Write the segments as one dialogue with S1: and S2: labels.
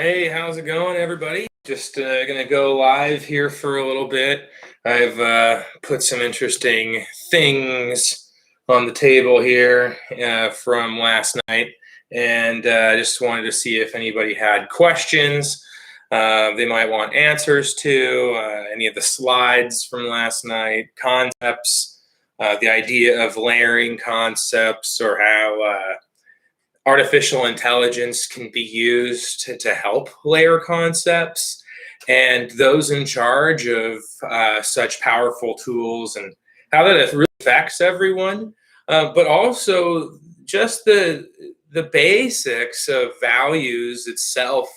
S1: Hey, how's it going, everybody? Just gonna go live here for a little bit. I've put some interesting things on the table here from last night, and I just wanted to see if anybody had questions they might want answers to, any of the slides from last night, concepts, the idea of layering concepts, or how artificial intelligence can be used to help layer concepts, and those in charge of such powerful tools, and how that really affects everyone, but also just the basics of values itself.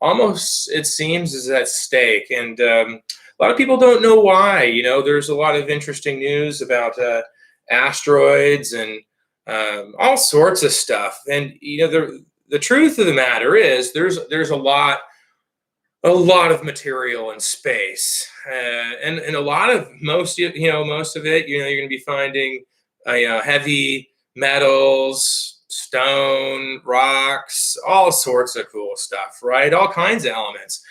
S1: Almost, it seems, is at stake, and a lot of people don't know why. There's a lot of interesting news about asteroids and all sorts of stuff. And the truth of the matter is, there's a lot of material in space, and a lot of most of it. You're going to be finding heavy metals, stone, rocks, all sorts of cool stuff, right? All kinds of elements.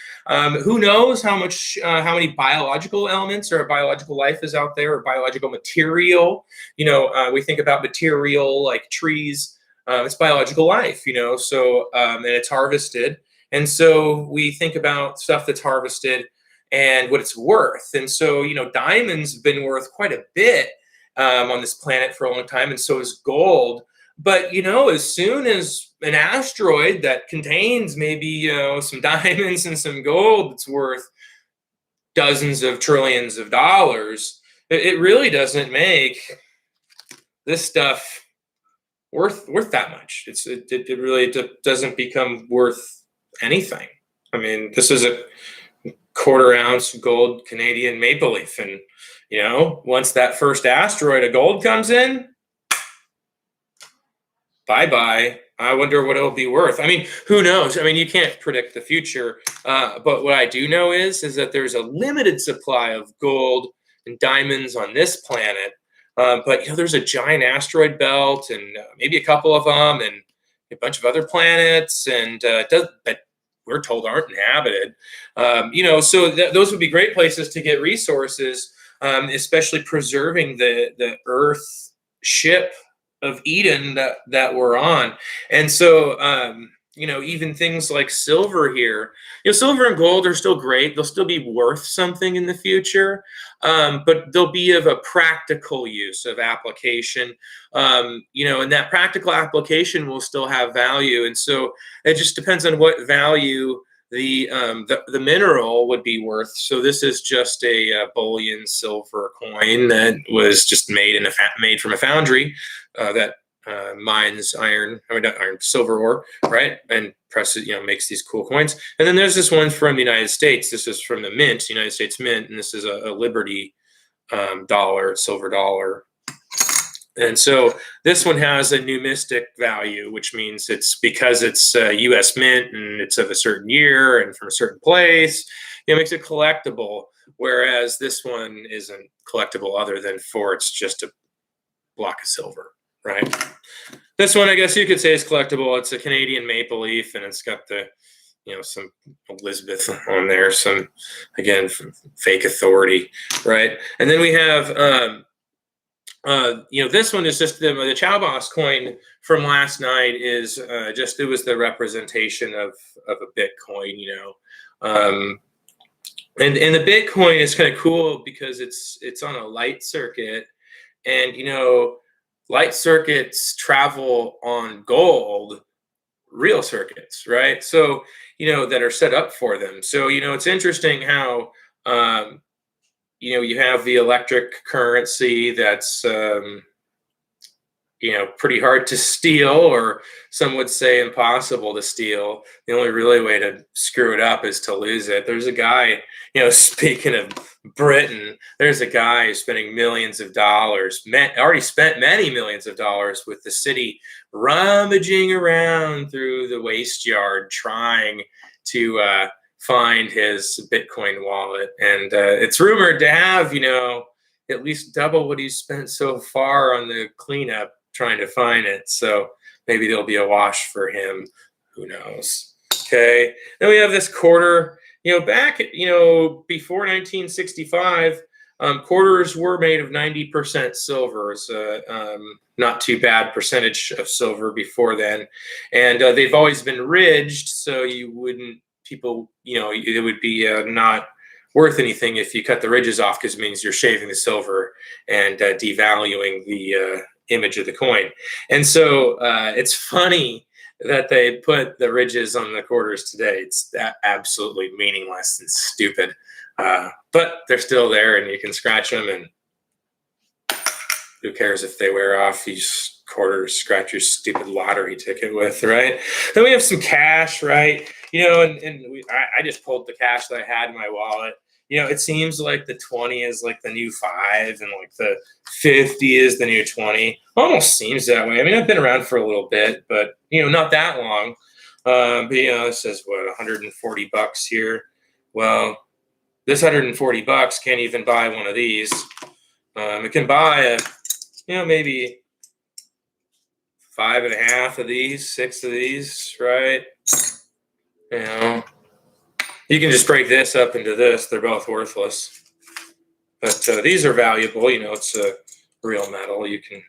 S1: Who knows how many biological elements or biological life is out there, or biological material. We think about material like trees. It's biological life, and it's harvested. And so we think about stuff that's harvested and what it's worth. And so, diamonds have been worth quite a bit on this planet for a long time, and so is gold. But as soon as an asteroid that contains maybe some diamonds and some gold that's worth dozens of trillions of dollars, it really doesn't make this stuff worth that much. It really doesn't become worth anything. I mean, this is a quarter ounce gold Canadian maple leaf, and once that first asteroid of gold comes in, bye-bye. I wonder what it'll be worth. I mean, who knows? I mean, you can't predict the future. But what I do know is that there's a limited supply of gold and diamonds on this planet. But there's a giant asteroid belt, and maybe a couple of them, and a bunch of other planets, and that we're told aren't inhabited. So those would be great places to get resources, especially preserving the Earth ship of Eden that we're on. And so even things like silver here, silver and gold are still great. They'll still be worth something in the future, but they'll be of a practical use of application, and that practical application will still have value. And so it just depends on what value the mineral would be worth. So this is just a bullion silver coin that was just made from a foundry that mines silver ore, right? And presses, makes these cool coins. And then there's this one from the United States. This is from the Mint, United States Mint, and this is a Liberty dollar, silver dollar. And so this one has a numismatic value, which means it's because it's U.S. Mint and it's of a certain year and from a certain place, it makes it collectible. Whereas this one isn't collectible other than for it's just a block of silver, right? This one, I guess you could say, is collectible. It's a Canadian maple leaf, and it's got the, some Elizabeth on there, some, again, fake authority, right? And then we have this one is just the Chow Boss coin from last night is it was the representation of a Bitcoin, and the Bitcoin is kind of cool because it's on a light circuit, and light circuits travel on gold, real circuits, right? So that are set up for them. So it's interesting how you have the electric currency that's, pretty hard to steal, or some would say impossible to steal. The only really way to screw it up is to lose it. There's a guy, speaking of Britain, there's a guy who's spending millions of dollars, already spent many millions of dollars with the city rummaging around through the waste yard trying to find his Bitcoin wallet. And it's rumored to have, at least double what he's spent so far on the cleanup trying to find it. So maybe there'll be a wash for him. Who knows? Okay. Then we have this quarter. Back, before 1965, quarters were made of 90% silver. It's a not too bad percentage of silver before then. And they've always been ridged, so you wouldn't, people, it would be not worth anything if you cut the ridges off, because it means you're shaving the silver and devaluing the image of the coin. And so it's funny that they put the ridges on the quarters today. It's absolutely meaningless and stupid, but they're still there, and you can scratch them, and who cares if they wear off? These quarters, scratch your stupid lottery ticket with, right? Then we have some cash, right? I just pulled the cash that I had in my wallet. It seems like the 20 is like the new 5, and like the 50 is the new 20. Almost seems that way. I mean, I've been around for a little bit, but not that long. But this says what, $140 here. Well, this $140 can't even buy one of these. It can buy maybe 5.5 of these, 6 of these, right? You can just break this up into this. They're both worthless. But these are valuable. It's a real metal. You can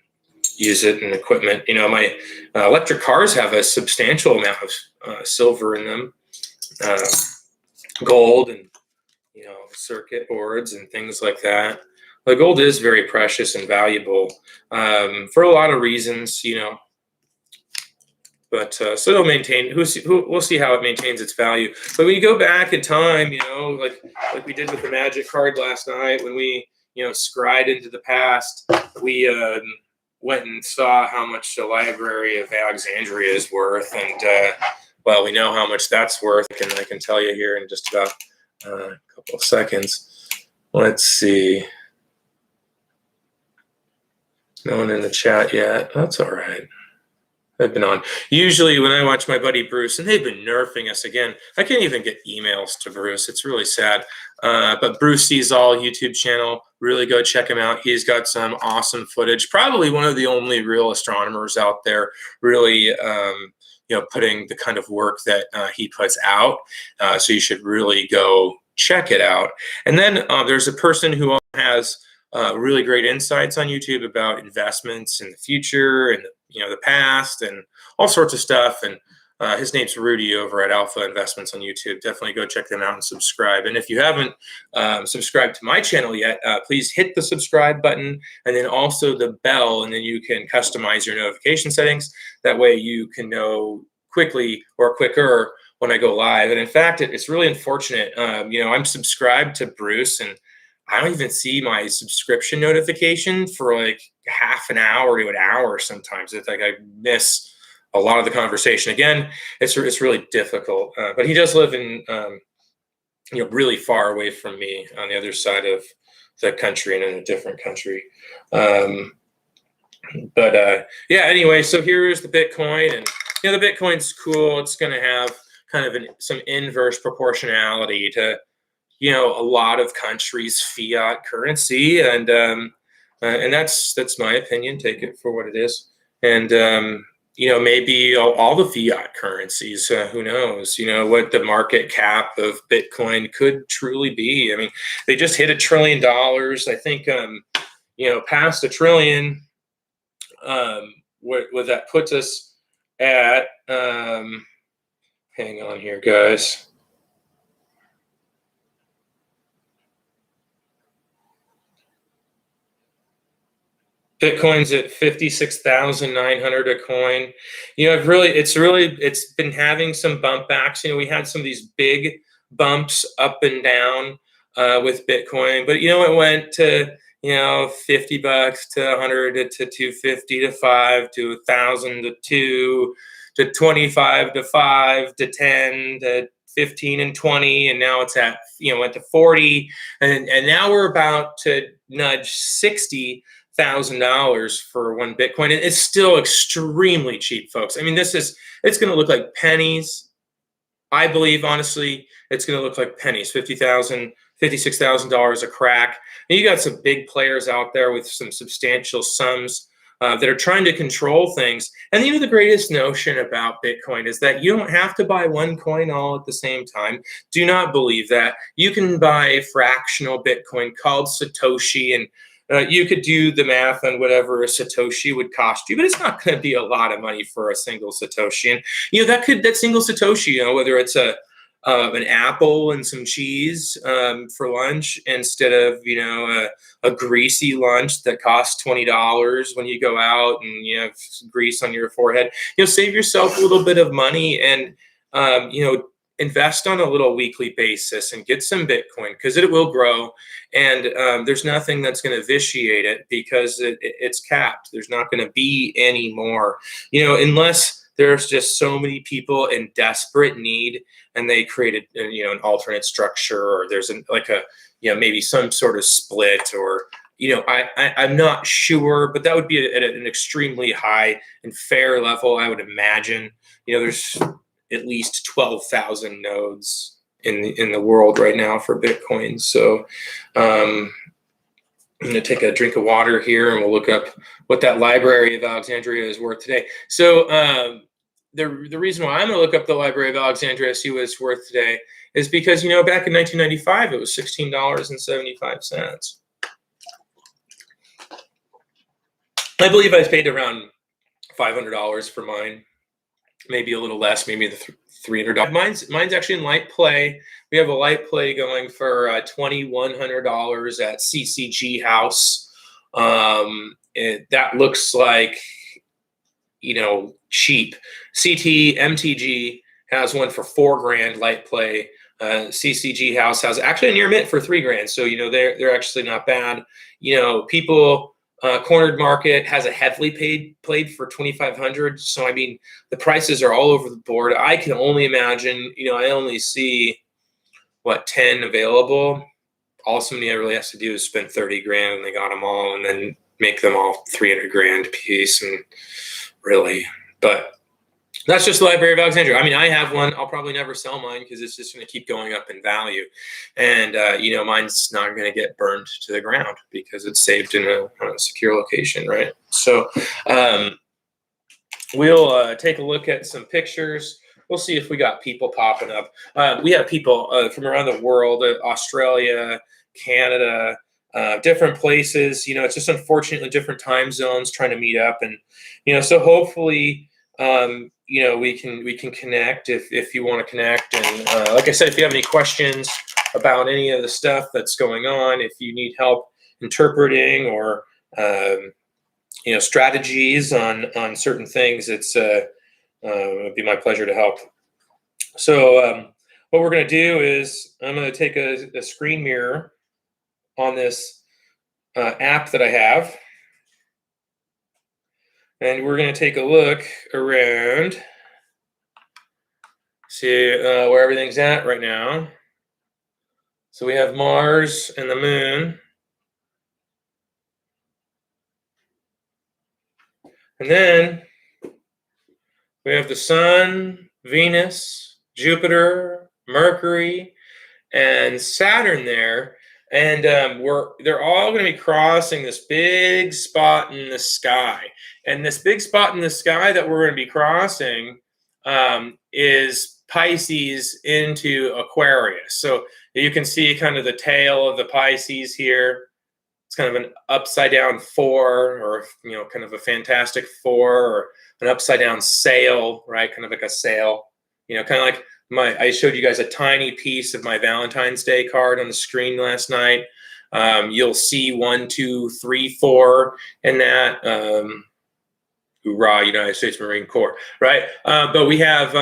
S1: use it in equipment. My electric cars have a substantial amount of silver in them, gold, and, circuit boards and things like that. The gold is very precious and valuable for a lot of reasons, But so it'll maintain. We'll see how it maintains its value. But when you go back in time, like we did with the magic card last night, when we scried into the past, we went and saw how much the Library of Alexandria is worth, and well, we know how much that's worth, and I can tell you here in just about a couple of seconds. Let's see. No one in the chat yet. That's all right. I've been on. Usually when I watch my buddy Bruce, and they've been nerfing us again, I can't even get emails to Bruce. It's really sad. But Bruce Sees All YouTube channel, really go check him out. He's got some awesome footage. Probably one of the only real astronomers out there really, putting the kind of work that he puts out. So you should really go check it out. And then there's a person who has really great insights on YouTube about investments in the future and the past and all sorts of stuff. And his name's Rudy over at Alpha Investments on YouTube. Definitely go check them out and subscribe. And if you haven't subscribed to my channel yet, please hit the subscribe button and then also the bell, and then you can customize your notification settings. That way you can know quickly or quicker when I go live. And in fact, it's really unfortunate. I'm subscribed to Bruce, and I don't even see my subscription notification for like half an hour to an hour sometimes. It's like I miss a lot of the conversation. Again, it's really difficult. But he does live in, really far away from me on the other side of the country and in a different country. Anyway, so here's the Bitcoin. And, the Bitcoin's cool. It's going to have kind of some inverse proportionality to a lot of countries' fiat currency, and that's my opinion. Take it for what it is, and maybe all the fiat currencies. Who knows? What the market cap of Bitcoin could truly be. I mean, they just hit $1 trillion. I think past $1 trillion. What that puts us at? Hang on here, guys. Bitcoin's at 56,900 a coin. It's been having some bump backs. We had some of these big bumps up and down with Bitcoin, but it went to $50 to 100 to 250 to 5 to 1,000 to 2 to 25 to 5 to 10 to 15 and 20, and now it's at went to 40, and now we're about to nudge $60,000 for one Bitcoin. And it's still extremely cheap, folks. I mean, it's going to look like pennies. I believe, honestly, it's going to look like pennies. $50,000, $56,000 a crack. And you got some big players out there with some substantial sums that are trying to control things. And the greatest notion about Bitcoin is that you don't have to buy one coin all at the same time. Do not believe that. You can buy a fractional Bitcoin called Satoshi, and you could do the math on whatever a Satoshi would cost you, but it's not going to be a lot of money for a single Satoshi. And that single Satoshi, whether it's an apple and some cheese for lunch instead of a greasy lunch that costs $20 when you go out and you have grease on your forehead. Save yourself a little bit of money and invest on a little weekly basis and get some Bitcoin, because it will grow, and there's nothing that's going to vitiate it because it's capped. There's not going to be any more, unless there's just so many people in desperate need and they created an alternate structure, or there's maybe some sort of split, or I'm not sure, but that would be at an extremely high and fair level, I would imagine. There's at least 12,000 nodes in the world right now for Bitcoin. So I'm going to take a drink of water here, and we'll look up what that Library of Alexandria is worth today. So the reason why I'm going to look up the Library of Alexandria, see what it's worth today, is because back in 1995 it was $16.75. I believe I paid around $500 for mine. Maybe a little less, maybe the $300. Mine's actually in light play. We have a light play going for $2,100 at CCG House. That looks like cheap. MTG has one for $4,000 light play. CCG House has actually a near mint for $3,000. So they're actually not bad. People. Cornered Market has a heavily played for $2,500. So the prices are all over the board. I can only imagine. I only see 10 available. All somebody really has to do is spend $30,000, and they got them all, and then make them all $300,000 a piece. And really, but that's just the Library of Alexandria. I have one. I'll probably never sell mine because it's just going to keep going up in value. And, mine's not going to get burned to the ground because it's saved in a secure location, right? So we'll take a look at some pictures. We'll see if we got people popping up. We have people from around the world, Australia, Canada, different places. It's just unfortunately different time zones trying to meet up. And, so hopefully, we can connect if you want to connect. And like I said, if you have any questions about any of the stuff that's going on, if you need help interpreting or strategies on certain things, it'd be my pleasure to help. So what we're going to do is I'm going to take a screen mirror on this app that I have. And we're going to take a look around, see where everything's at right now. So we have Mars and the Moon. And then we have the Sun, Venus, Jupiter, Mercury, and Saturn there. And they're all going to be crossing this big spot in the sky. And this big spot in the sky that we're going to be crossing is Pisces into Aquarius. So you can see kind of the tail of the Pisces here. It's kind of an upside down 4, or kind of a fantastic 4, or an upside down sail, right? Kind of like a sail, kind of like I showed you guys a tiny piece of my Valentine's Day card on the screen last night. You'll see 1, 2, 3, 4 in that. Hoorah, United States Marine Corps, right? But we have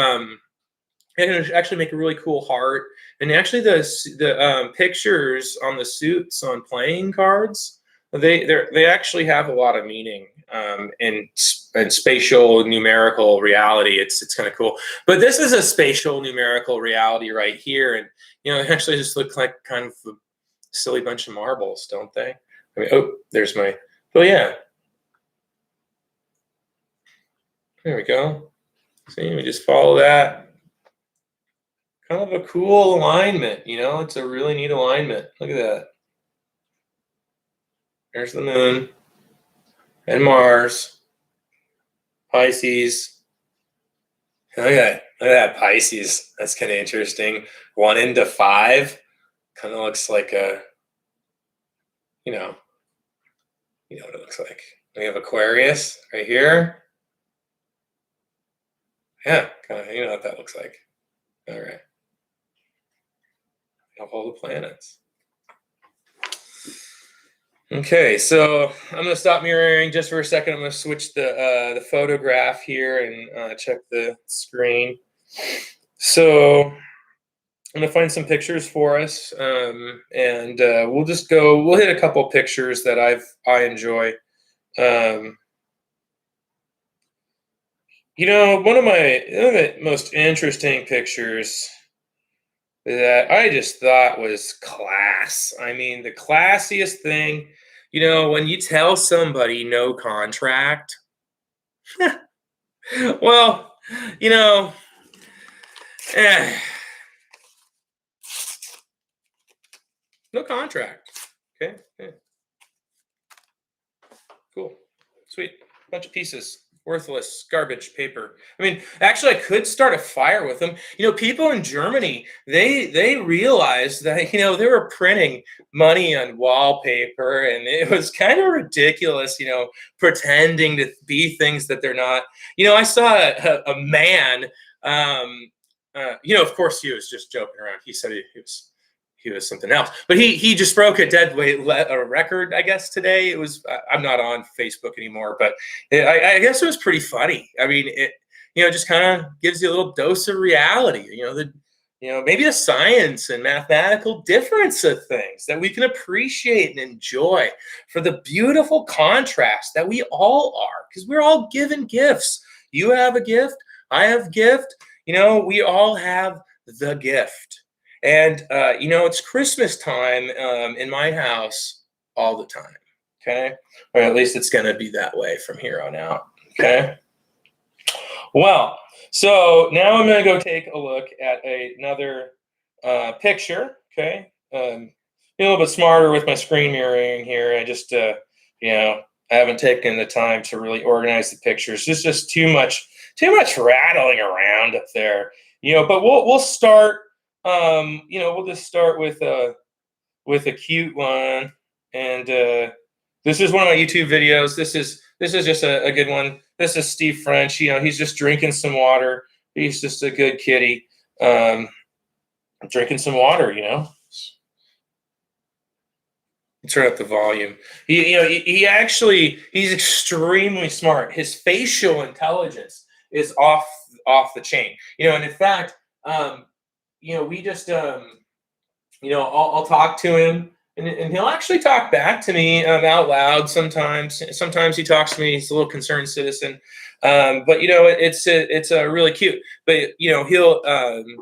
S1: actually make a really cool heart, and actually the pictures on the suits on playing cards, they actually have a lot of meaning in spatial numerical reality. It's kind of cool. But this is a spatial numerical reality right here, and it actually just looks like kind of a silly bunch of marbles, don't they? There's my. Oh yeah. There we go. See, we just follow that. Kind of a cool alignment, it's a really neat alignment. Look at that. There's the Moon. and Mars, Pisces. Look at that Pisces. That's kind of interesting. 1 into 5 kind of looks like a, you know what it looks like. We have Aquarius right here. Yeah, kind of, you know what that looks like. All right. Of all the planets. Okay, so I'm going to stop mirroring just for a second. I'm going to switch the photograph here and check the screen. So I'm going to find some pictures for us, and we'll hit a couple pictures that I enjoy. One of the most interesting pictures that I just thought was class. I mean, the classiest thing, when you tell somebody no contract, well, eh, no contract. Okay. Yeah. Cool. Sweet. Bunch of pieces. Worthless garbage paper. I mean, actually, I could start a fire with them. People in Germany, they realized that they were printing money on wallpaper, and it was kind of ridiculous. Pretending to be things that they're not. I saw a man. Of course, he was just joking around. He said he was something else, but he just broke a dead weight record, I guess, today. It was, I'm not on Facebook anymore, but I guess it was pretty funny. I mean, it just kind of gives you a little dose of reality. Maybe the science and mathematical difference of things that we can appreciate and enjoy for the beautiful contrast that we all are, because we're all given gifts. You have a gift, I have a gift. We all have the gift. And, it's Christmas time in my house all the time, okay? Or at least it's going to be that way from here on out, okay? Well, so now I'm going to go take a look at another picture, okay? Be a little bit smarter with my screen mirroring here. I just, I haven't taken the time to really organize the pictures. There's just too much rattling around up there, but we'll start. We'll just start with a cute one, and this is one of my YouTube videos. This is just a good one. This is Steve French. He's just drinking some water. He's just a good kitty, drinking some water. Turn up the volume. He's extremely smart. His facial intelligence is off the chain. And in fact, we just, I'll talk to him, and he'll actually talk back to me out loud sometimes. Sometimes he talks to me. He's a little concerned citizen. But, it's really cute. But, he'll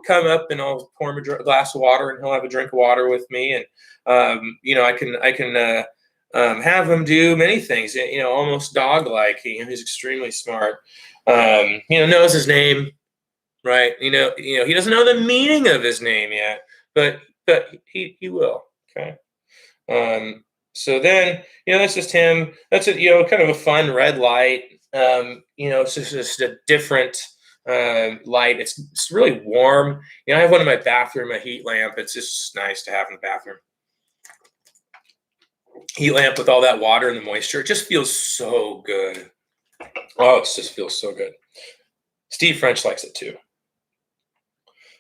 S1: come up, and I'll pour him a glass of water, and he'll have a drink of water with me. And, I can have him do many things, almost dog-like. He's extremely smart. Knows his name. Right. He doesn't know the meaning of his name yet, but he will. Okay. So then, that's just him. That's kind of a fun red light. It's just a different light. It's really warm. I have one in my bathroom, a heat lamp. It's just nice to have in the bathroom. Heat lamp with all that water and the moisture. It just feels so good. Oh, it just feels so good. Steve French likes it too.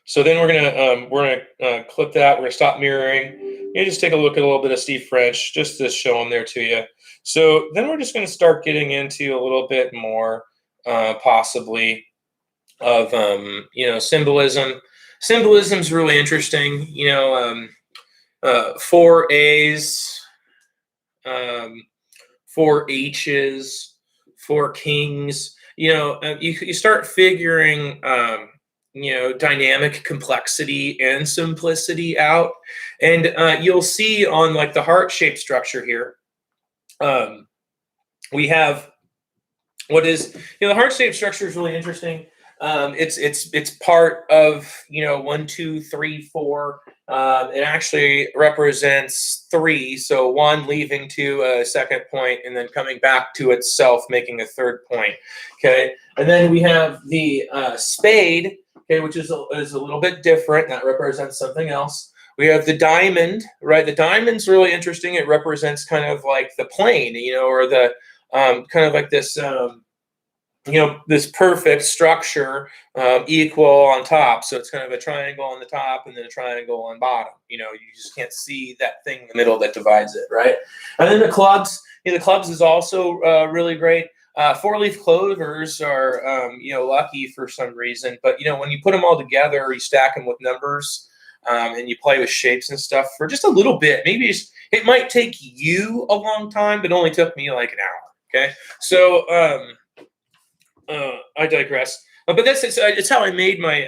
S1: So then we're gonna clip that. We're gonna stop mirroring. Just take a look at a little bit of Steve French, just to show him there to you. So then we're just gonna start getting into a little bit more, possibly, of symbolism. Symbolism's really interesting. 4 A's, 4 H's, 4 kings. You start figuring. Dynamic complexity and simplicity out. And you'll see on like the heart-shaped structure here, we have what is, the heart-shaped structure is really interesting. It's part of, 1, 2, 3, 4, It actually represents three, so one leaving to a second point and then coming back to itself, making a third point. Okay, and then we have the spade, okay, which is a little bit different. That represents something else. We have the diamond, right? The diamond's really interesting. It represents kind of like the plane, or the kind of like this. This perfect structure, equal on top. So it's kind of a triangle on the top and then a triangle on bottom. You just can't see that thing in the middle that divides it, right? And then the clubs. The clubs is also really great. Four-leaf clovers are, lucky for some reason. But, when you put them all together, you stack them with numbers, and you play with shapes and stuff for just a little bit. Maybe it might take you a long time, but it only took me like an hour. Okay, so I digress. But it's how I made my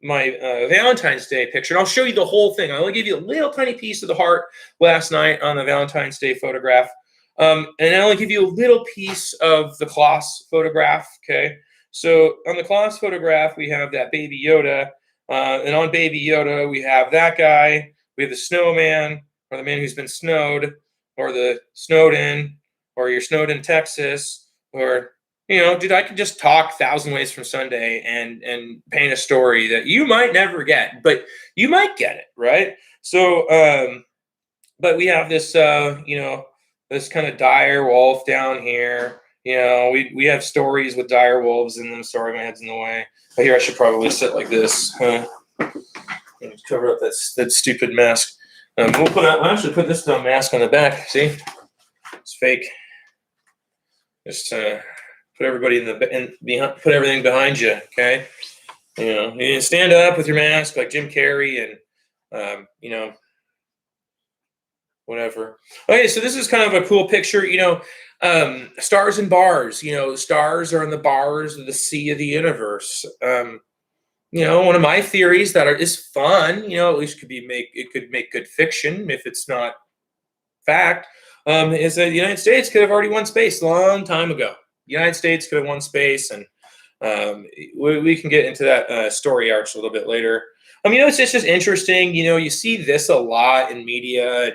S1: Valentine's Day picture. And I'll show you the whole thing. I only gave you a little tiny piece of the heart last night on the Valentine's Day photograph. And I only give you a little piece of the Kloss photograph. Okay. So on the Kloss photograph, we have that Baby Yoda. And on Baby Yoda, we have that guy. We have the snowman, or the man who's been snowed, or the snowed in, or you're snowed in Texas, or dude, I could just talk 1,000 Ways from Sunday and paint a story that you might never get, but you might get it, right? So, but we have this, this kind of dire wolf down here. We have stories with dire wolves in them. Sorry, my head's in the way. But here I should probably sit like this. Cover up that stupid mask. We'll actually put this dumb mask on the back. See, it's fake. Just put everybody put everything behind you. Okay, you can stand up with your mask like Jim Carrey and whatever. Okay, so this is kind of a cool picture. Stars and bars. Stars are in the bars of the sea of the universe. One of my theories that is fun. At least it could make good fiction if it's not fact. Is that the United States could have already won space a long time ago. The United States could have won space, and we can get into that story arch a little bit later. It's just interesting. You see this a lot in media,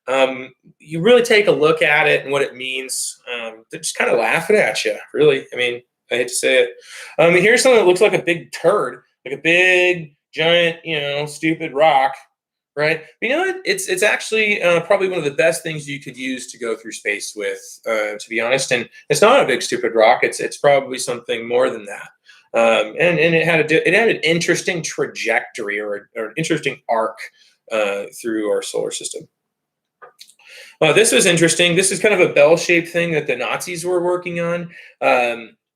S1: and you really take a look at it and what it means. They're just kind of laughing at you, really. I hate to say it. Here's something that looks like a big turd, like a big, giant, stupid rock. Right. It's actually probably one of the best things you could use to go through space with, to be honest. And it's not a big stupid rock. It's probably something more than that. And it had an interesting trajectory or an interesting arc through our solar system. This was interesting. This is kind of a bell-shaped thing that the Nazis were working on.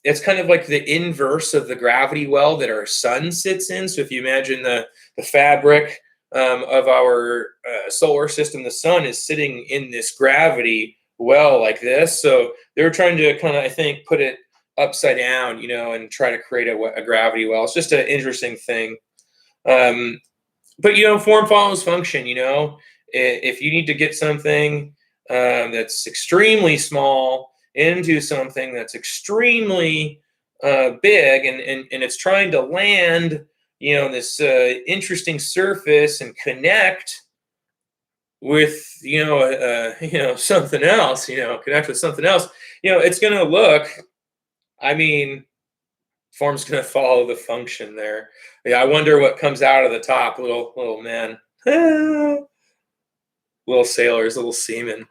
S1: It's kind of like the inverse of the gravity well that our sun sits in. So if you imagine the fabric of our solar system, the sun is sitting in this gravity well like this. So they were trying to kind of, I think, put it upside down, and try to create a gravity well. It's just an interesting thing. But form follows function. If you need to get something that's extremely small into something that's extremely big, and it's trying to land this interesting surface and connect with something else, connect with something else, it's going to look, form's going to follow the function there. I wonder what comes out of the top. Little man, little sailors, little seamen.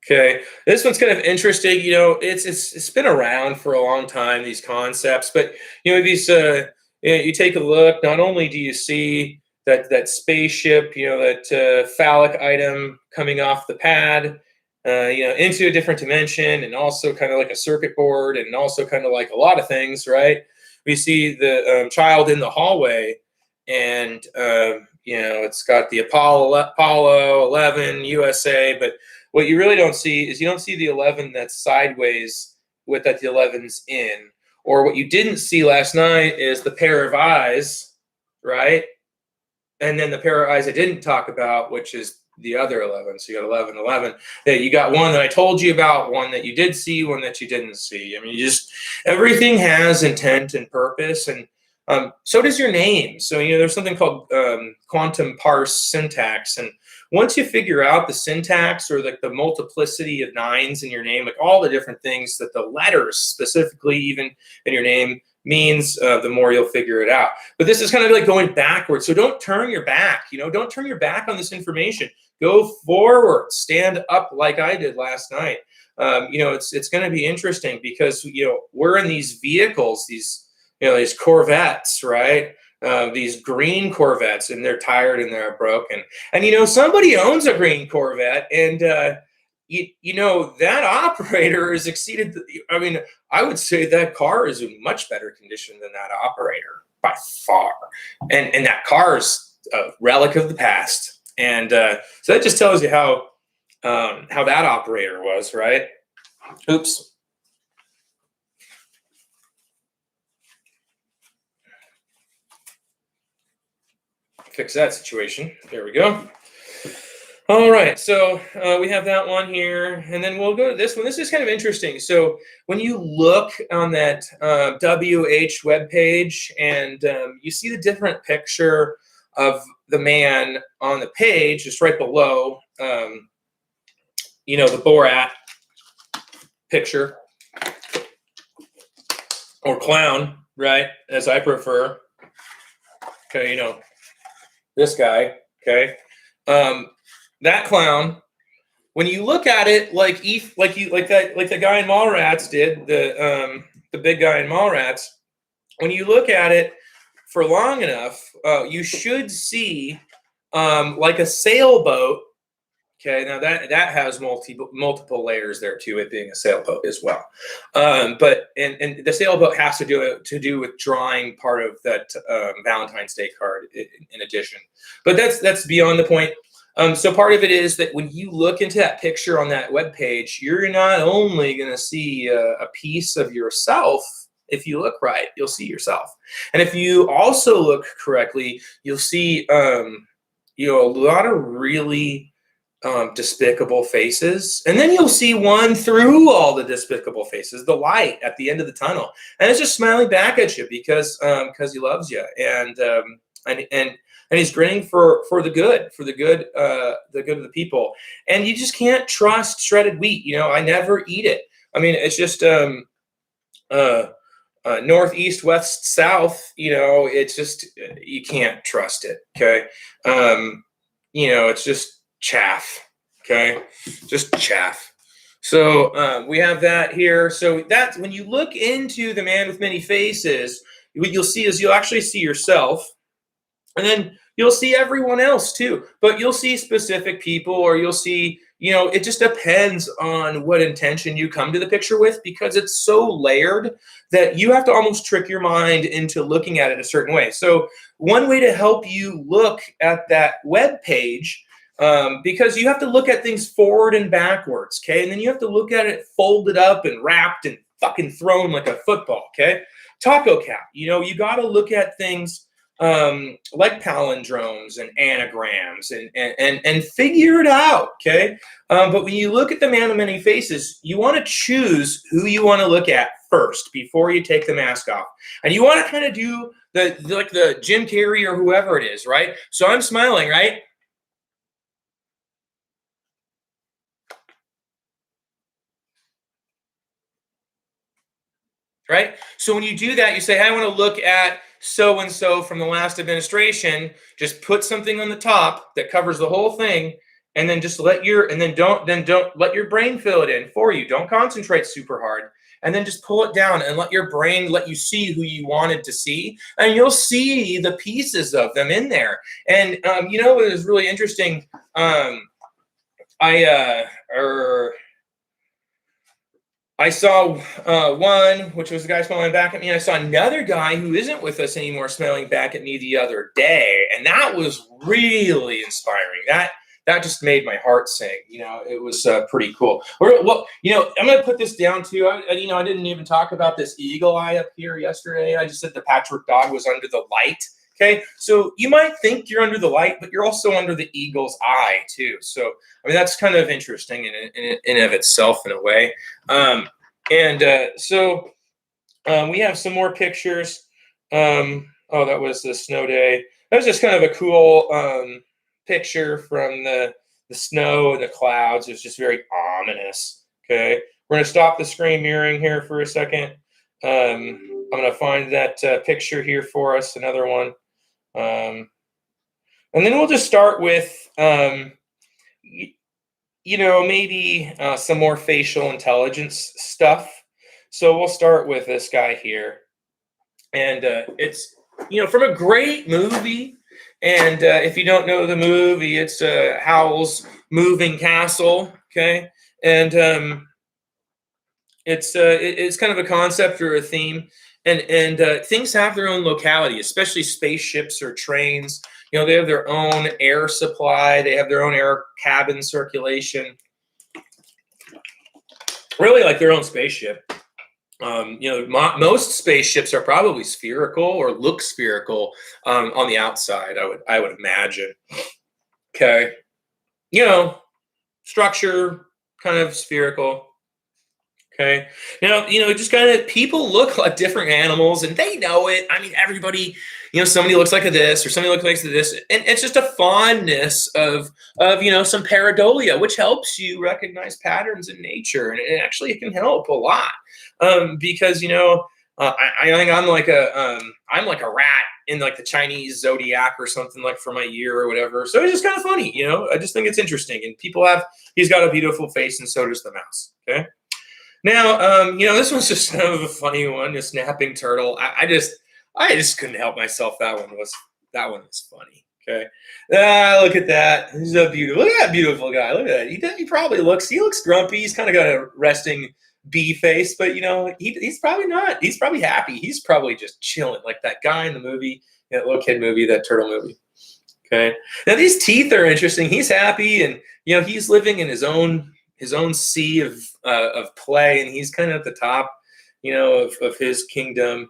S1: Okay, this one's kind of interesting. It's been around for a long time, these concepts, but these you take a look. Not only do you see that spaceship, that phallic item coming off the pad, into a different dimension, and also kind of like a circuit board, and also kind of like a lot of things, right? We see the child in the hallway, and it's got the Apollo 11 USA, but what you really don't see is you don't see the 11 that's sideways with that the 11's in. Or what you didn't see last night is the pair of eyes, right? And then the pair of eyes I didn't talk about, which is the other 11. So you got 11, 11. Yeah, you got one that I told you about, one that you did see, one that you didn't see. Everything has intent and purpose. And So does your name. So, there's something called quantum parse syntax. And once you figure out the syntax, or like the multiplicity of nines in your name, like all the different things that the letters specifically even in your name means, the more you'll figure it out. But this is kind of like going backwards. So don't turn your back, don't turn your back on this information. Go forward, stand up like I did last night. It's going to be interesting because, we're in these vehicles, these Corvettes, right? These green Corvettes, and they're tired and they're broken. And somebody owns a green Corvette, and that operator has exceeded. I would say that car is in much better condition than that operator by far, and that car is a relic of the past. And so that just tells you how that operator was, right? Oops. Fix that situation. There we go. All right, so we have that one here, and then we'll go to this one. This is kind of interesting. So when you look on that WH webpage, and you see the different picture of the man on the page, just right below, the Borat picture, or clown, right, as I prefer. Okay, this guy, okay, that clown. When you look at it, like the guy in Mallrats did, the big guy in Mallrats. When you look at it for long enough, you should see like a sailboat. Okay, now that has multiple layers there too, it being a sailboat as well. But the sailboat has to do with drawing part of that Valentine's Day card in addition. But that's beyond the point. So part of it is that when you look into that picture on that webpage, you're not only going to see a piece of yourself. If you look right, you'll see yourself, and if you also look correctly, you'll see a lot of really despicable faces, and then you'll see one through all the despicable faces, the light at the end of the tunnel, and it's just smiling back at you because he loves you, and he's grinning for the good of the people. And you just can't trust shredded wheat. I never eat it. It's just northeast, west, south. It's just, you can't trust it. Okay, it's just chaff. Okay, just chaff. So we have that here. So that's when you look into the man with many faces, what you'll see is you'll actually see yourself, and then you'll see everyone else too. But you'll see specific people, or you'll see, it just depends on what intention you come to the picture with, because it's so layered that you have to almost trick your mind into looking at it a certain way. So one way to help you look at that web page, because you have to look at things forward and backwards, okay? And then you have to look at it folded up and wrapped and fucking thrown like a football, okay? Taco cap, you got to look at things like palindromes and anagrams and figure it out, okay? But when you look at the man of many faces, you want to choose who you want to look at first before you take the mask off. And you want to kind of do the Jim Carrey or whoever it is, right? So I'm smiling, right? Right? So when you do that, you say, hey, I want to look at so-and-so from the last administration. Just put something on the top that covers the whole thing, and then just don't let your brain fill it in for you. Don't concentrate super hard, and then just pull it down and let your brain let you see who you wanted to see, and you'll see the pieces of them in there. And it was really interesting. I saw one, which was the guy smiling back at me, and I saw another guy who isn't with us anymore smiling back at me the other day, and that was really inspiring. That just made my heart sing. It was pretty cool. Well, I'm going to put this down too. I didn't even talk about this eagle eye up here yesterday. I just said the patchwork dog was under the light. Okay, so you might think you're under the light, but you're also under the eagle's eye too. So that's kind of interesting in and of itself in a way. So we have some more pictures. Oh, that was the snow day. That was just kind of a cool picture from the snow and the clouds. It was just very ominous. Okay, we're gonna stop the screen mirroring here for a second. I'm gonna find that picture here for us, another one, and then we'll just start with maybe some more facial intelligence stuff. So we'll start with this guy here, and it's from a great movie. And if you don't know the movie, it's Howl's Moving Castle. Okay, and it's kind of a concept or a theme, and things have their own locality, especially spaceships or trains. They have their own air supply, they have their own air cabin circulation, really like their own spaceship. Most spaceships are probably spherical or look spherical on the outside. I would imagine. Okay, structure kind of spherical. Okay. Just kind of people look like different animals and they know it. I mean, everybody, somebody looks like this or somebody looks like this. And it's just a fondness of some pareidolia, which helps you recognize patterns in nature. And it can help a lot. Because, I think I'm like a rat in like the Chinese zodiac or something, like for my year or whatever. So it's just kind of funny, I just think it's interesting. And he's got a beautiful face and so does the mouse. Okay. Now, this one's just kind of a funny one, a snapping turtle. I just couldn't help myself. That one was funny. Okay, look at that. He's so beautiful. Look at that beautiful guy. Look at that. He looks grumpy. He's kind of got a resting bee face, but he's probably not. He's probably happy. He's probably just chilling, like that guy in the movie, that little kid movie, that turtle movie. Okay. Now these teeth are interesting. He's happy, and he's living in his own sea of play, and he's kind of at the top, of his kingdom.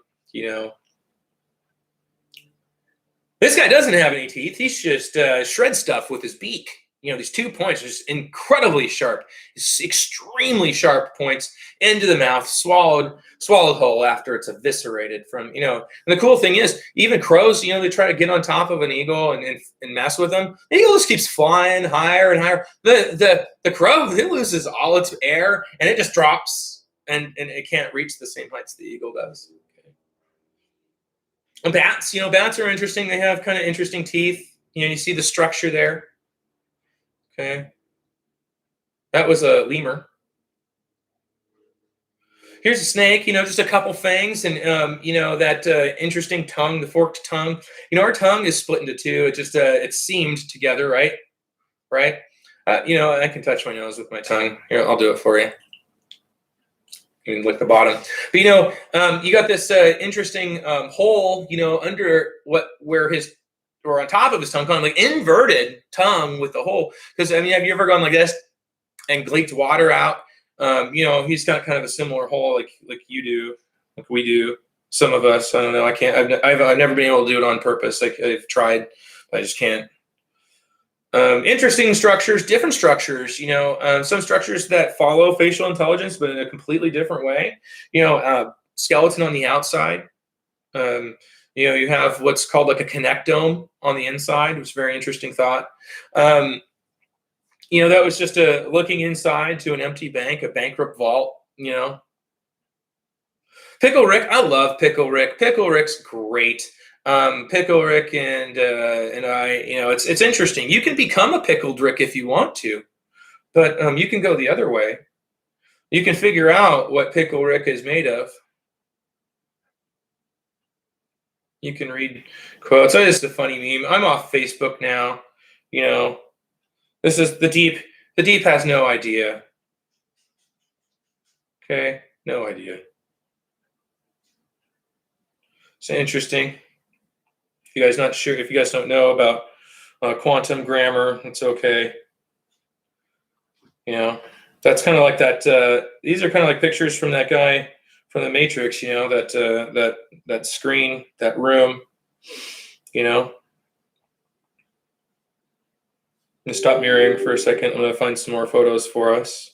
S1: This guy doesn't have any teeth. He's just shred stuff with his beak. These 2 points are just incredibly sharp, extremely sharp points into the mouth, swallowed whole after it's eviscerated from. And the cool thing is, even crows, they try to get on top of an eagle and mess with them. The eagle just keeps flying higher and higher. The crow, it loses all its air and it just drops, and it can't reach the same heights the eagle does. And bats, bats are interesting. They have kind of interesting teeth. You see the structure there. Okay. That was a lemur. Here's a snake, just a couple fangs, and that interesting tongue, the forked tongue. Our tongue is split into two. It just it's seamed together, right? Right. I can touch my nose with my tongue. Here, I'll do it for you. You can lick the bottom. But you got this interesting hole, under or on top of his tongue, kind of like inverted tongue with the hole. Because have you ever gone like this and leaked water out? He's got kind of a similar hole, like you do, like we do. Some of us, I don't know. I can't. I've never been able to do it on purpose. Like I've tried, but I just can't. Interesting structures, different structures. Some structures that follow facial intelligence, but in a completely different way. Skeleton on the outside. You have what's called like a connectome on the inside, which is a very interesting thought. That was just looking inside to an empty bank, a bankrupt vault. Pickle Rick, I love Pickle Rick. Pickle Rick's great. Pickle Rick and I, it's interesting. You can become a pickled Rick if you want to, but you can go the other way. You can figure out what Pickle Rick is made of. You can read quotes. It's just a funny meme. I'm off Facebook now. This is the deep. The deep has no idea. Okay, no idea. It's interesting. If you guys not sure, if you guys don't know about quantum grammar, it's okay. That's kind of like that. These are kind of like pictures from that guy from the Matrix. That screen, that room. I'm gonna stop mirroring for a second. I'm gonna find some more photos for us.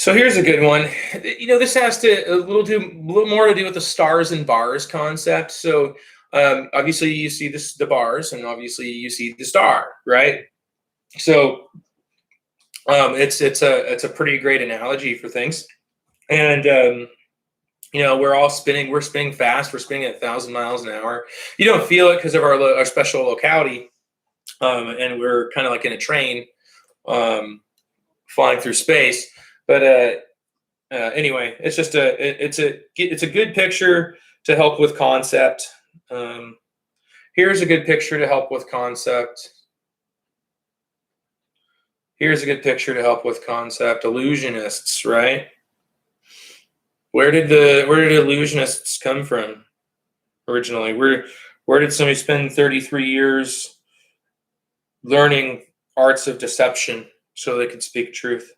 S1: So here's a good one. This has to a little more to do with the stars and bars concept. So obviously you see the bars, and obviously you see the star, right? So it's a pretty great analogy for things. And we're all spinning. We're spinning fast. We're spinning at 1,000 miles an hour. You don't feel it because of our special locality, and we're kind of like in a train flying through space. But anyway, it's a good picture to help with concept. Here's a good picture to help with concept. Here's a good picture to help with concept. Illusionists, right? Where did illusionists come from originally? Where did somebody spend 33 years learning arts of deception so they could speak truth?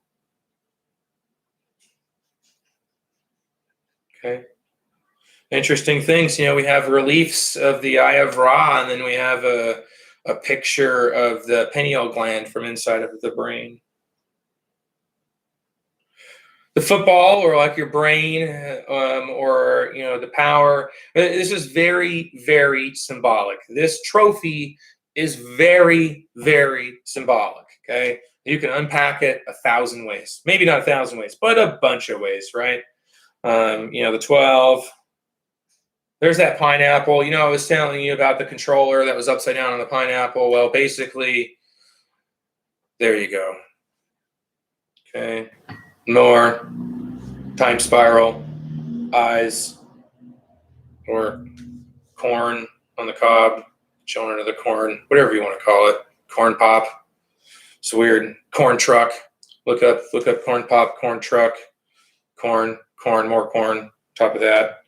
S1: Okay. Interesting things. We have reliefs of the Eye of Ra, and then we have a picture of the pineal gland from inside of the brain. The football, or like your brain, or the power. This is very, very symbolic. This trophy is very, very symbolic. Okay, you can unpack it 1,000 ways. Maybe not 1,000 ways, but a bunch of ways, right? The 12. There's that pineapple. I was telling you about the controller that was upside down on the pineapple. Well, basically, there you go. Okay. More time spiral, eyes, or corn on the cob, children of the corn, whatever you want to call it. Corn pop. It's weird. Corn truck. Look up corn pop, corn truck, corn, more corn. Top of that.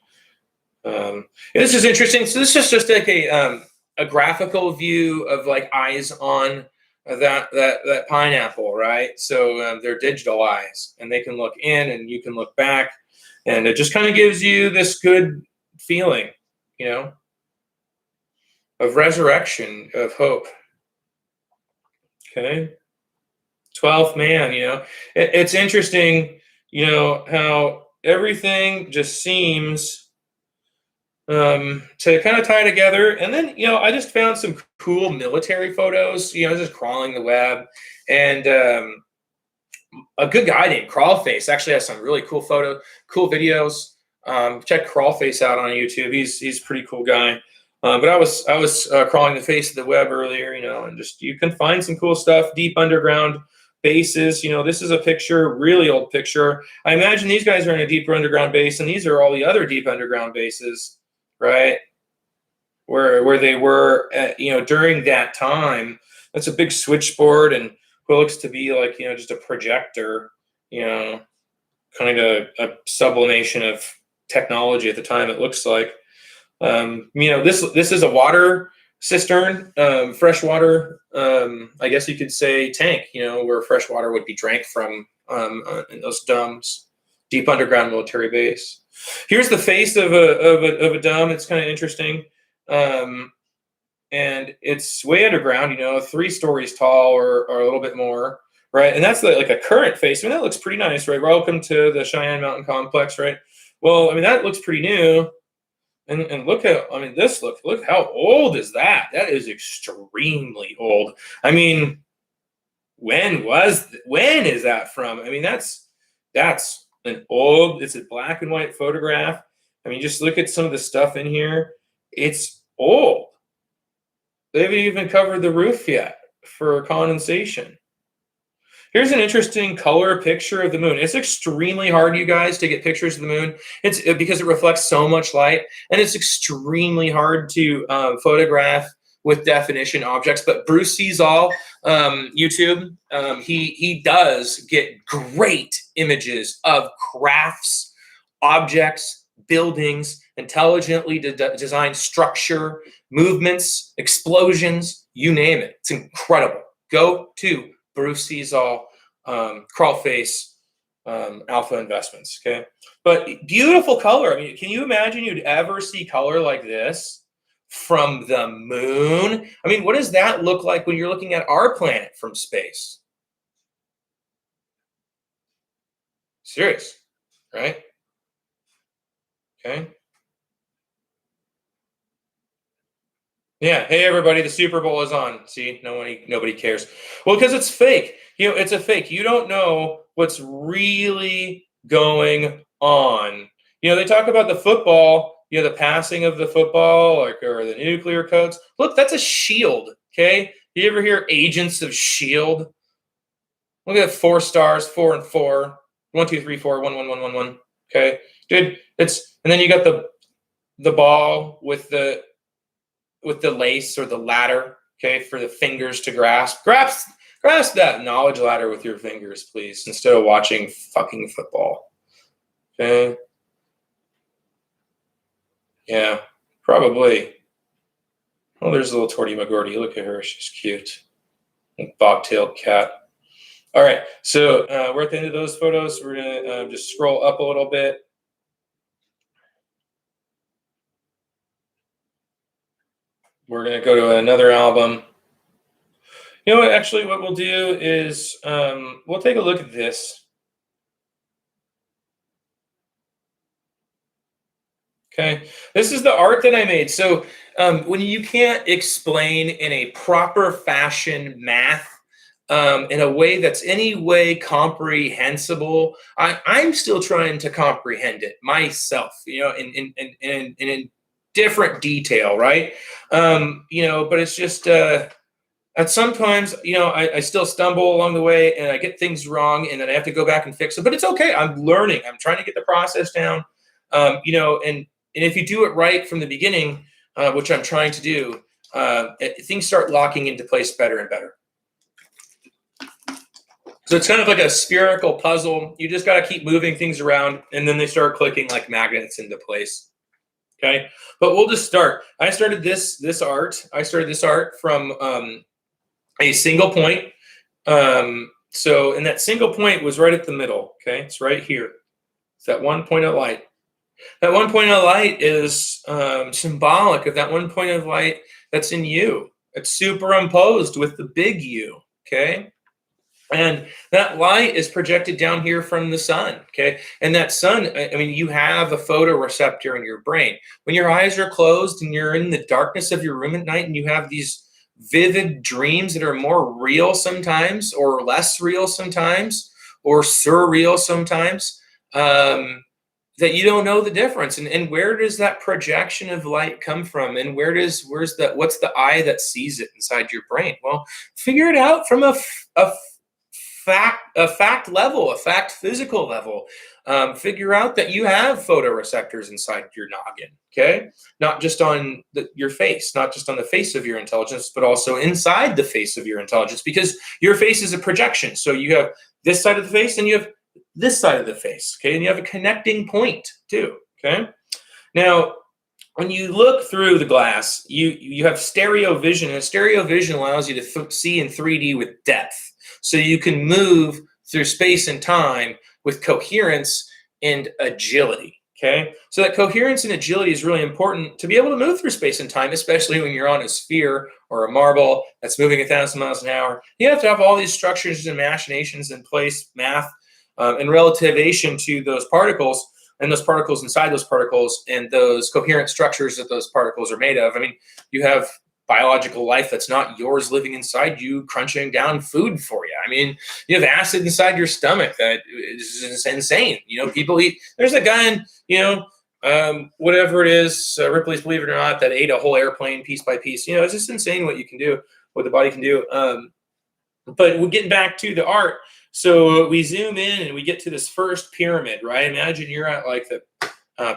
S1: This is interesting. So this is just like a graphical view of like eyes on that pineapple, right? So they're digital eyes, and they can look in, and you can look back, and it just kind of gives you this good feeling, of resurrection, of hope. Okay, 12th man. It's interesting, how everything just seems to kind of tie together. And then, I just found some cool military photos, just crawling the web. And a good guy named Crawlface actually has some really cool videos. Check Crawlface out on YouTube. He's a pretty cool guy. But I was crawling the face of the web earlier, and just you can find some cool stuff. Deep underground bases. This is a picture, really old picture. I imagine these guys are in a deeper underground base, and these are all the other deep underground bases. Right, where they were at, during that time. That's a big switchboard, and what looks to be like just a projector, kind of a sublimation of technology at the time. It looks like, this is a water cistern, freshwater, I guess you could say tank, where fresh water would be drank from, in those domes, deep underground military base. Here's the face of a dome. It's kind of interesting, and it's way underground. 3 stories tall, or a little bit more, right? And that's like a current face. That looks pretty nice, right? Welcome to the Cheyenne Mountain Complex, right? Well, that looks pretty new, and look at this. Look how old is that? That is extremely old. When is that from? That's it's a black and white photograph. Just look at some of the stuff in here. It's old. They haven't even covered the roof yet for condensation. Here's an interesting color picture of the moon. It's extremely hard, you guys, to get pictures of the moon. It's because it reflects so much light, and it's extremely hard to photograph with definition objects. But Bruce sees all YouTube. He does get great images of crafts, objects, buildings, intelligently designed structure, movements, explosions, you name it. It's incredible. Go to Bruce sees all, Crawlface, Alpha Investments. Okay, but beautiful color. Can you imagine you'd ever see color like this from the moon? What does that look like when you're looking at our planet from space? Serious, right? Okay. Yeah. Hey, everybody, the Super Bowl is on. See, nobody cares. Well, because it's fake. It's a fake. You don't know what's really going on. They talk about the football, the passing of the football, or the nuclear codes. Look, that's a shield. Okay. You ever hear Agents of Shield? Look at 4 stars, 4 and 4, 1, 2, 3, 4, 1, 1, 1, 1, 1. Okay, dude. And then you got the ball with the lace or the ladder, okay, for the fingers to grasp that knowledge ladder with your fingers, please, instead of watching fucking football. Okay. Yeah, probably. Oh, there's a little Torty McGordy. Look at her. She's cute. Bobtailed cat. All right. So we're at the end of those photos. We're going to just scroll up a little bit. We're going to go to another album. You know what? Actually, what we'll do is we'll take a look at this. Okay, this is the art that I made. So when you can't explain in a proper fashion math in a way that's any way comprehensible, I'm still trying to comprehend it myself. In different detail, right? But it's just. And sometimes, I still stumble along the way and I get things wrong and then I have to go back and fix it. But it's okay. I'm learning. I'm trying to get the process down. And if you do it right from the beginning, which I'm trying to do, things start locking into place better and better. So it's kind of like a spherical puzzle. You just got to keep moving things around and then they start clicking like magnets into place. Okay. But we'll just start. I started this art. From a single point. And that single point was right at the middle. Okay, it's right here. It's that one point of light. That one point of light is symbolic of that one point of light that's in you. It's superimposed with the big U. Okay. And that light is projected down here from the sun. Okay. And that sun, you have a photoreceptor in your brain. When your eyes are closed and you're in the darkness of your room at night and you have these vivid dreams that are more real sometimes or less real sometimes or surreal sometimes, that you don't know the difference. And where does that projection of light come from? And what's the eye that sees it inside your brain? Well, figure it out from a fact level, a fact physical level. Figure out that you have photoreceptors inside your noggin, okay? Not just on your face, not just on the face of your intelligence, but also inside the face of your intelligence, because your face is a projection. So you have this side of the face and you have this side of the face, okay? And you have a connecting point too, okay? Now, when you look through the glass, you have stereo vision, and stereo vision allows you to see in 3D with depth. So you can move through space and time with coherence and agility, okay? So that coherence and agility is really important to be able to move through space and time, especially when you're on a sphere or a marble that's moving 1,000 miles an hour. You have to have all these structures and machinations in place, math, and relativation to those particles, and those particles inside those particles, and those coherent structures that those particles are made of. You have biological life that's not yours living inside you, crunching down food for you. You have acid inside your stomach that is insane. People eat. There's a guy in, whatever it is, Ripley's Believe It or Not, that ate a whole airplane piece by piece. It's just insane what you can do, what the body can do. But we're getting back to the art. So we zoom in and we get to this first pyramid, right? Imagine you're at like the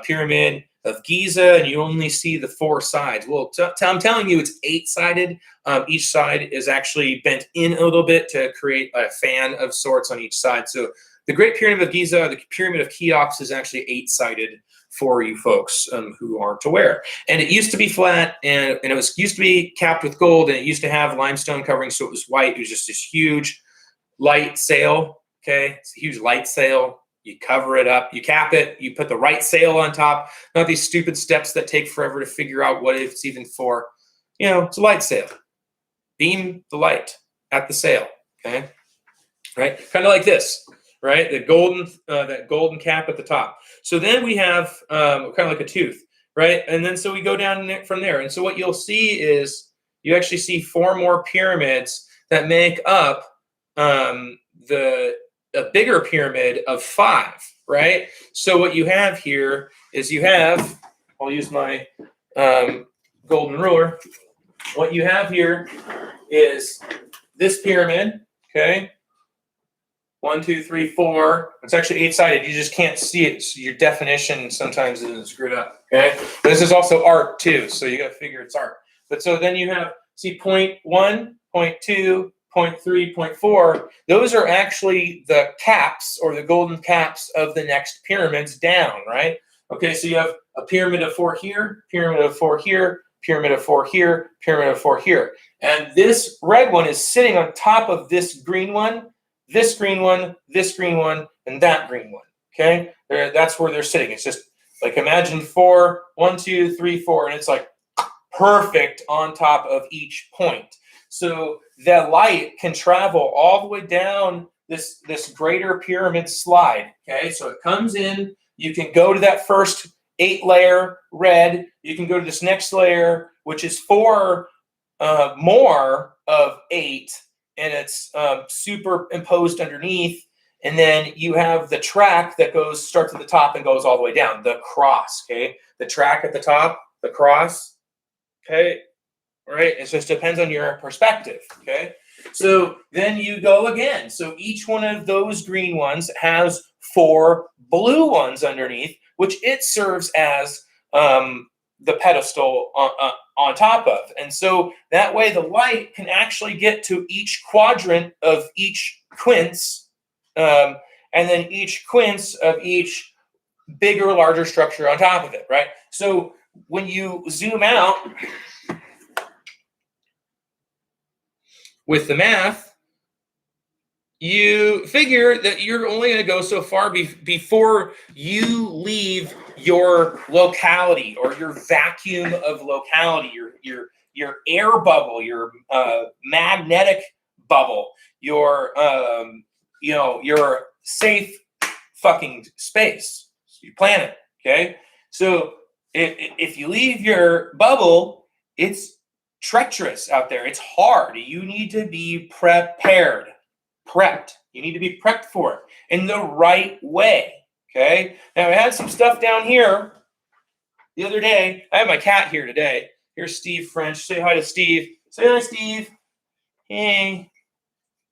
S1: pyramid of Giza and you only see the 4 sides. Well, I'm telling you, it's 8-sided. Each side is actually bent in a little bit to create a fan of sorts on each side. So the Great Pyramid of Giza, the Pyramid of Cheops, is actually 8-sided for you folks who aren't aware. And it used to be flat, and it used to be capped with gold, and it used to have limestone covering, so it was white. It was just this huge light sail, okay? It's a huge light sail. You cover it up, you cap it, you put the right sail on top, not these stupid steps that take forever to figure out what it's even for. It's a light sail. Beam the light at the sail, okay? Right? Kind of like this. right? That golden cap at the top. So then we have kind of like a tooth, right? And then so we go down from there. And so what you'll see is you actually see 4 more pyramids that make up the a bigger pyramid of 5, right? So what you have here is you have, I'll use my golden ruler. What you have here is this pyramid, okay? 1, 2, 3, 4. It's actually 8-sided. You just can't see it. So your definition sometimes isn't screwed up. Okay. But this is also art too, so you got to figure it's art. But so then you have point 1, point 2, point 3, point 4. Those are actually the caps or the golden caps of the next pyramids down, right? Okay. So you have a pyramid of 4 here, pyramid of 4 here, pyramid of 4 here, pyramid of 4 here, and this red one is sitting on top of this green one. This green one, this green one, and that green one. Okay, that's where they're sitting. It's just like imagine 4, 1, 2, 3, 4, and it's like perfect on top of each point. So that light can travel all the way down this greater pyramid slide. Okay, so it comes in. You can go to that first 8-layer red. You can go to this next layer, which is 4 more of 8. And it's superimposed underneath, and then you have the track that starts at the top and goes all the way down. The cross, okay, the track at the top, the cross, okay, right. It just depends on your perspective, okay. So then you go again. So each one of those green ones has 4 blue ones underneath, which it serves as the pedestal on top of. And so that way the light can actually get to each quadrant of each quince, and then each quince of each bigger, larger structure on top of it, right? So when you zoom out with the math, you figure that you're only going to go so far before you leave your locality or your vacuum of locality, your air bubble, your magnetic bubble, your your safe fucking space, your planet. Okay, so if you leave your bubble, it's treacherous out there. It's hard. You need to be prepped. You need to be prepped for it in the right way. Okay. Now I had some stuff down here the other day. I have my cat here today. Here's Steve French. Say hi to Steve. Say hi, Steve. Hey.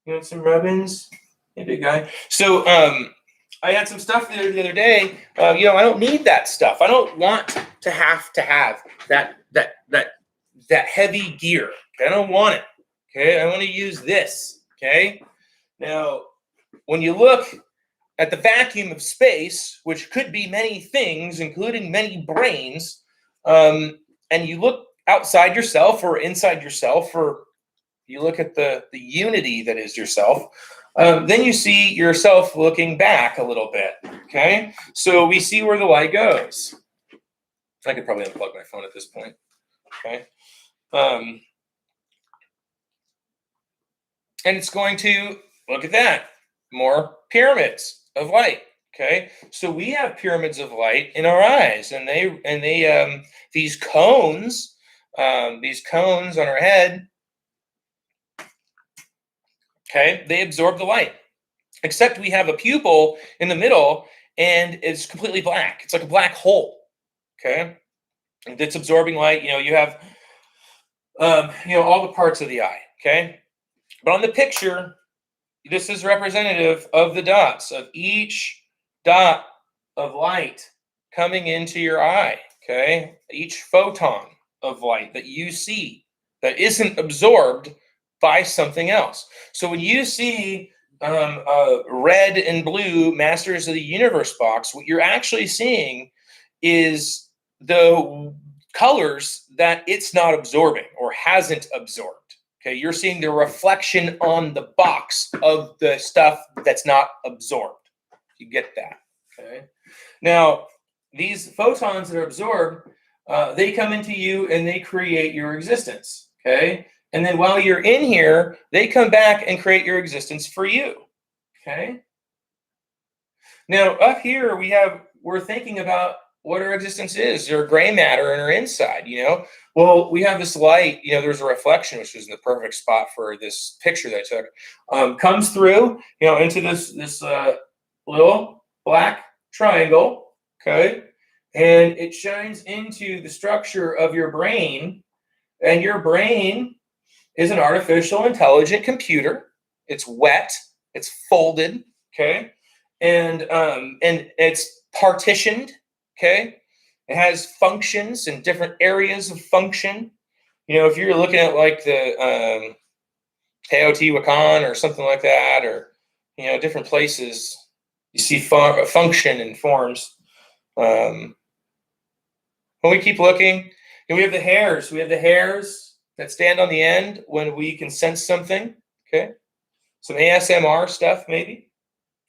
S1: You want some rubbins? Hey, big guy. So I had some stuff the other day. I don't need that stuff. I don't want to have that heavy gear. Okay? I don't want it. Okay. I want to use this. Okay. Now, when you look at the vacuum of space, which could be many things, including many brains, and you look outside yourself or inside yourself, or you look at the unity that is yourself, then you see yourself looking back a little bit, okay? So we see where the light goes. I could probably unplug my phone at this point, okay? And it's going to, look at that, more pyramids of light. Okay, so we have pyramids of light in our eyes, and these cones on our head. Okay, they absorb the light. Except we have a pupil in the middle, and it's completely black. It's like a black hole. Okay, and it's absorbing light. You have all the parts of the eye. Okay, but on the picture, this is representative of the dots, of each dot of light coming into your eye, okay? Each photon of light that you see that isn't absorbed by something else. So when you see red and blue Masters of the Universe box, what you're actually seeing is the colors that it's not absorbing or hasn't absorbed. Okay, you're seeing the reflection on the box of the stuff that's not absorbed. You get that, okay? Now, these photons that are absorbed, they come into you and they create your existence, okay? And then while you're in here, they come back and create your existence for you, okay? Now, up here, we're thinking about what our existence is, or gray matter in our inside, Well, we have this light, there's a reflection, which is in the perfect spot for this picture that I took, comes through, into this little black triangle, okay? And it shines into the structure of your brain, and your brain is an artificial intelligent computer. It's wet, it's folded, okay? And it's partitioned, okay? It has functions and different areas of function. If you're looking at like the Teotihuacan or something like that, or different places, you see function and forms. When we keep looking, and we have the hairs. We have the hairs that stand on the end when we can sense something. Okay, some ASMR stuff maybe,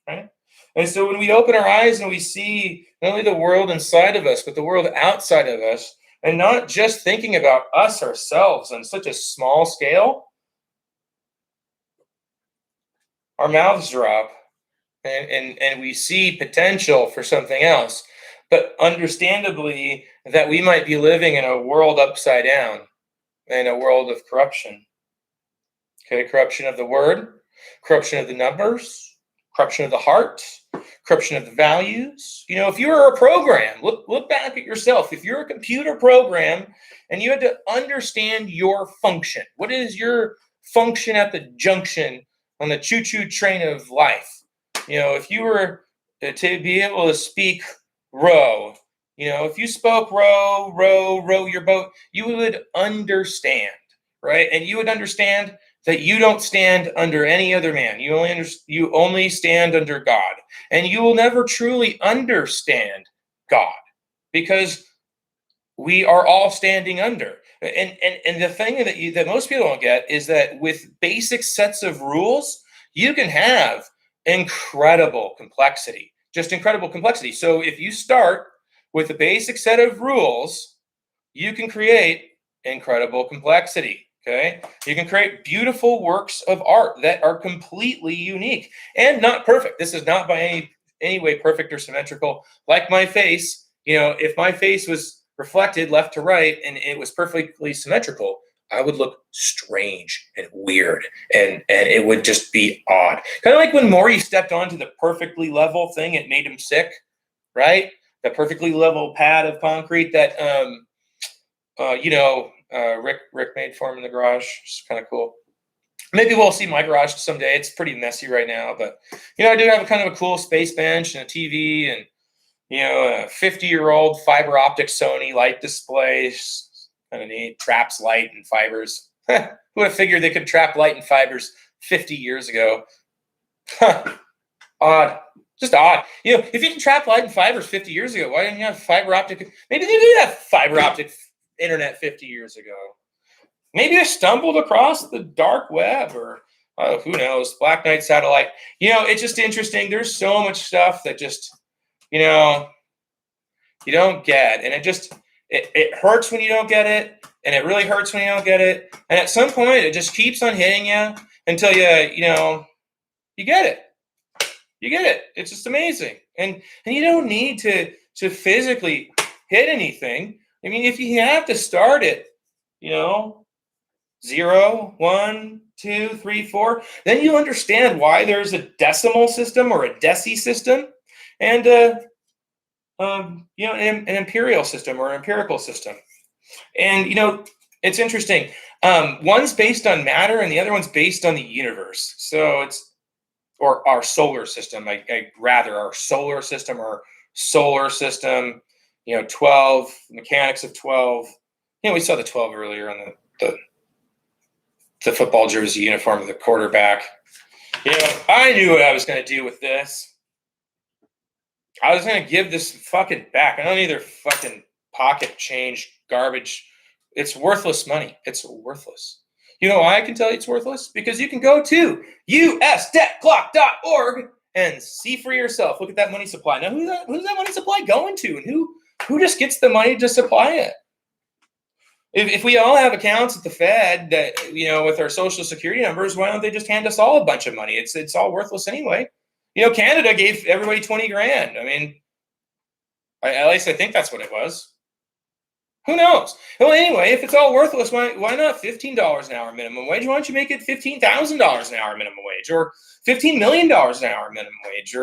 S1: right? And so when we open our eyes and we see not only the world inside of us, but the world outside of us, and not just thinking about us ourselves on such a small scale, our mouths drop, and we see potential for something else. But understandably, that we might be living in a world upside down, in a world of corruption. Okay, corruption of the word, corruption of the numbers, corruption of the heart, corruption of the values. If you were a program, look back at yourself. If you're a computer program and you had to understand your function, what is your function at the junction on the choo-choo train of life? If you were to be able to speak row, if you spoke row, row, row your boat, you would understand, right? And you would understand that you don't stand under any other man. You only stand under God. And you will never truly understand God, because we are all standing under. And the thing that most people don't get is that with basic sets of rules, you can have incredible complexity, just incredible complexity. So if you start with a basic set of rules, you can create incredible complexity. Okay, you can create beautiful works of art that are completely unique and not perfect. This is not by any way perfect or symmetrical. Like my face, if my face was reflected left to right and it was perfectly symmetrical, I would look strange and weird, and it would just be odd. Kind of like when Maury stepped onto the perfectly level thing, it made him sick, right? The perfectly level pad of concrete that Rick made for him in the garage. It's kind of cool. Maybe we'll see my garage someday. It's pretty messy right now, but I do have a kind of a cool space bench and a TV, and a 50-year-old fiber optic Sony light display. Kind of neat. Traps light and fibers. Who would have figured they could trap light and fibers 50 years ago? Odd. Just odd. If you can trap light and fibers 50 years ago, why didn't you have fiber optic? Maybe they did have fiber optic internet 50 years ago. Maybe I stumbled across the dark web, or who knows, Black Knight satellite. It's just interesting. There's so much stuff that just, you don't get. And it hurts when you don't get it. And it really hurts when you don't get it. And at some point, it just keeps on hitting you until you get it. You get it. It's just amazing. And you don't need to physically hit anything. I mean, if you have to start it, 0, 1, 2, 3, 4, then you understand why there's a decimal system or a deci system, and an imperial system or an empirical system. And it's interesting. One's based on matter, and the other one's based on the universe. So or our solar system. Rather our solar system or solar system. 12, mechanics of 12. We saw the 12 earlier on the football jersey uniform of the quarterback. I knew what I was going to do with this. I was going to give this fucking back. I don't need their fucking pocket change garbage. It's worthless money. It's worthless. You know why I can tell you it's worthless? Because you can go to usdebtclock.org and see for yourself. Look at that money supply. Now, who's that money supply going to? And who just gets the money to supply it? If we all have accounts at the Fed that, with our social security numbers, why don't they just hand us all a bunch of money? It's all worthless anyway. Canada gave everybody 20 grand. I mean, at least I think that's what it was. Who knows? Well, anyway, if it's all worthless, why not $15 an hour minimum wage? Why don't you make it $15,000 an hour minimum wage, or $15 million an hour minimum wage,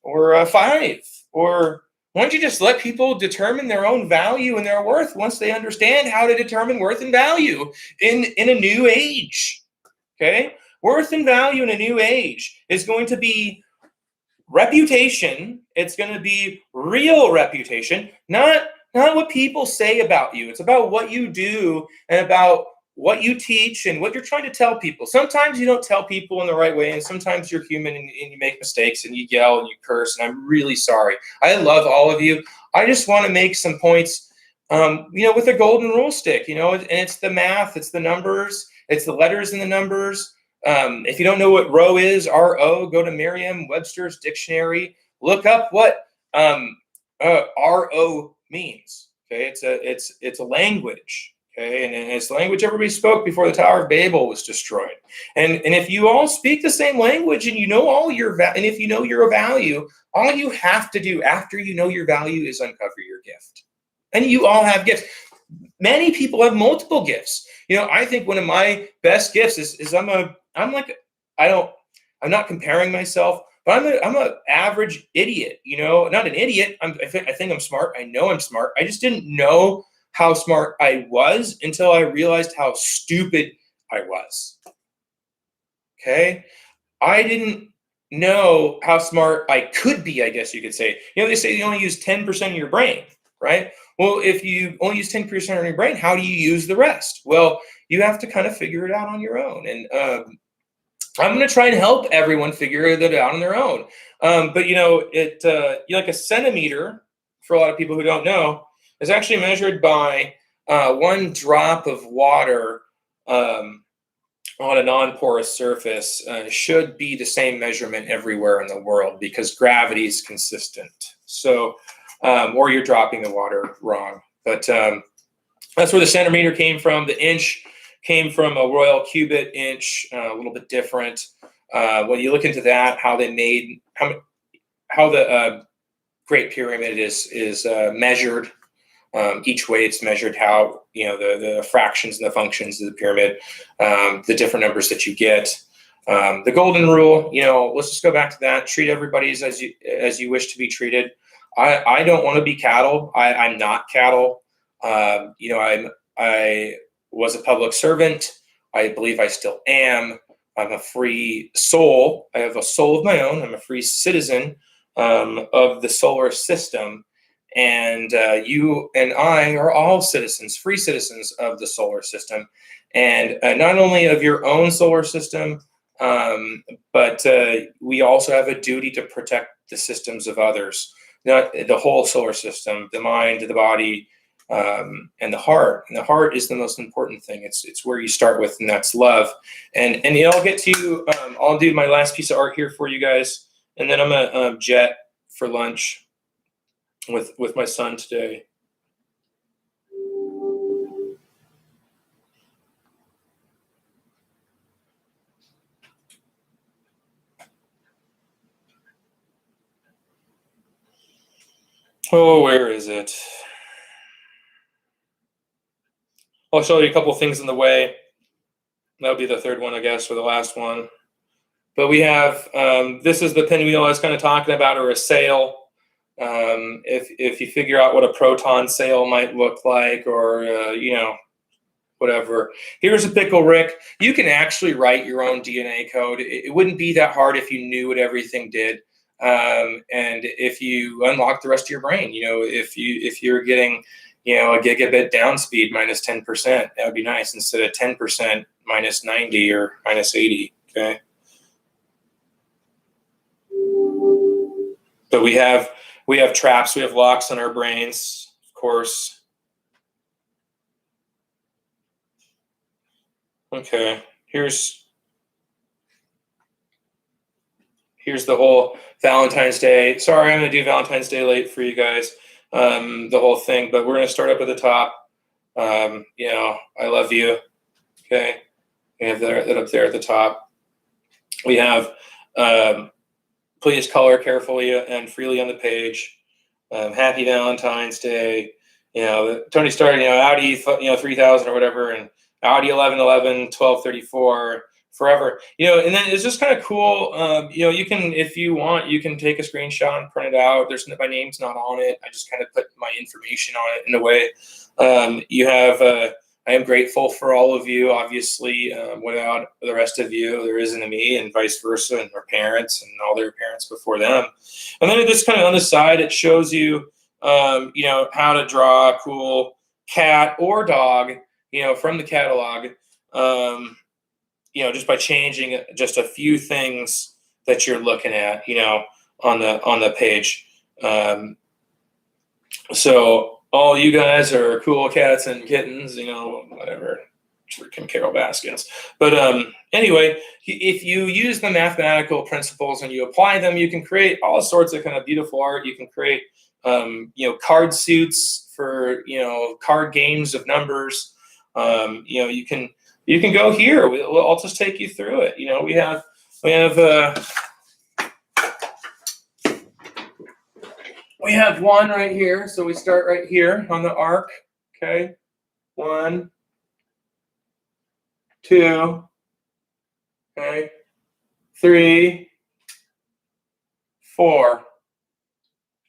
S1: or five? Or why don't you just let people determine their own value and their worth once they understand how to determine worth and value in a new age? Okay, worth and value in a new age is going to be reputation. It's going to be real reputation, not what people say about you. It's about what you do and about what you teach and what you're trying to tell people. Sometimes you don't tell people in the right way, and sometimes you're human and you make mistakes and you yell and you curse, and I'm really sorry. I love all of you. I just want to make some points, with a golden rule stick, and it's the math, it's the numbers, it's the letters and the numbers. If you don't know what RO is, RO, go to Merriam-Webster's dictionary, look up what RO means. Okay, it's a language. Okay, and it's the language everybody spoke before the Tower of Babel was destroyed. And if you all speak the same language and you know and if you know your value, all you have to do after you know your value is uncover your gift. And you all have gifts. Many people have multiple gifts. I think one of my best gifts is I'm not comparing myself, but I'm an average idiot. Not an idiot. I think I'm smart. I know I'm smart. I just didn't know how smart I was until I realized how stupid I was. Okay, I didn't know how smart I could be, I guess you could say. They say you only use 10% of your brain, right? Well, if you only use 10% of your brain, how do you use the rest? Well, you have to kind of figure it out on your own. And I'm going to try and help everyone figure that out on their own. But like a centimeter, for a lot of people who don't know, is actually measured by 1 drop of water on a non-porous surface. Should be the same measurement everywhere in the world because gravity is consistent. So, or you're dropping the water wrong. But that's where the centimeter came from. The inch came from a royal cubit inch, a little bit different. When you look into that, how they made how the Great Pyramid is measured. Each way it's measured, how the fractions and the functions of the pyramid, the different numbers that you get. The golden rule, let's just go back to that. Treat everybody as you wish to be treated. I don't want to be cattle. I'm not cattle. I was a public servant. I believe I still am. I'm a free soul. I have a soul of my own. I'm a free citizen of the solar system. And you and I are all citizens, free citizens of the solar system. And not only of your own solar system, but we also have a duty to protect the systems of others, not the whole solar system, the mind, the body, and the heart. And the heart is the most important thing. It's where you start with, and that's love. And I'll get to I'll do my last piece of art here for you guys, and then I'm gonna jet for lunch with my son today. Oh, where is it? I'll show you a couple things in the way. That'll be the third one, I guess, or the last one. But we have, this is the pinwheel I was kind of talking about, or a sail. If you figure out what a proton sail might look like, or, whatever. Here's a pickle Rick. You can actually write your own DNA code. It wouldn't be that hard if you knew what everything did. And if you unlock the rest of your brain, if you're getting, a gigabit down speed minus 10%, that would be nice, instead of 10% minus 90 or minus 80. Okay. But we have traps, we have locks on our brains, of course. Okay, here's the whole Valentine's Day. Sorry, I'm gonna do Valentine's Day late for you guys, the whole thing, but we're gonna start up at the top. I love you. Okay, we have that up there at the top. We have Please color carefully and freely on the page. Happy Valentine's Day. Tony Stark, Audi, 3000 or whatever, and Audi 1111, 1234, forever. And then it's just kind of cool. You can, if you want, you can take a screenshot and print it out. My name's not on it. I just kind of put my information on it in a way. I am grateful for all of you. Obviously, without the rest of you, there isn't me, and vice versa, and our parents and all their parents before them. And then it just kind of on the side, it shows you, how to draw a cool cat or dog, from the catalog, just by changing just a few things that you're looking at, on the page. So all you guys are cool cats and kittens, whatever, freaking Carol Baskins. But anyway, if you use the mathematical principles and you apply them, you can create all sorts of kind of beautiful art. You can create, card suits for, card games of numbers. You can go here. I'll just take you through it. We have one right here. So we start right here on the arc. Okay. 1, 2, okay, 3, 4,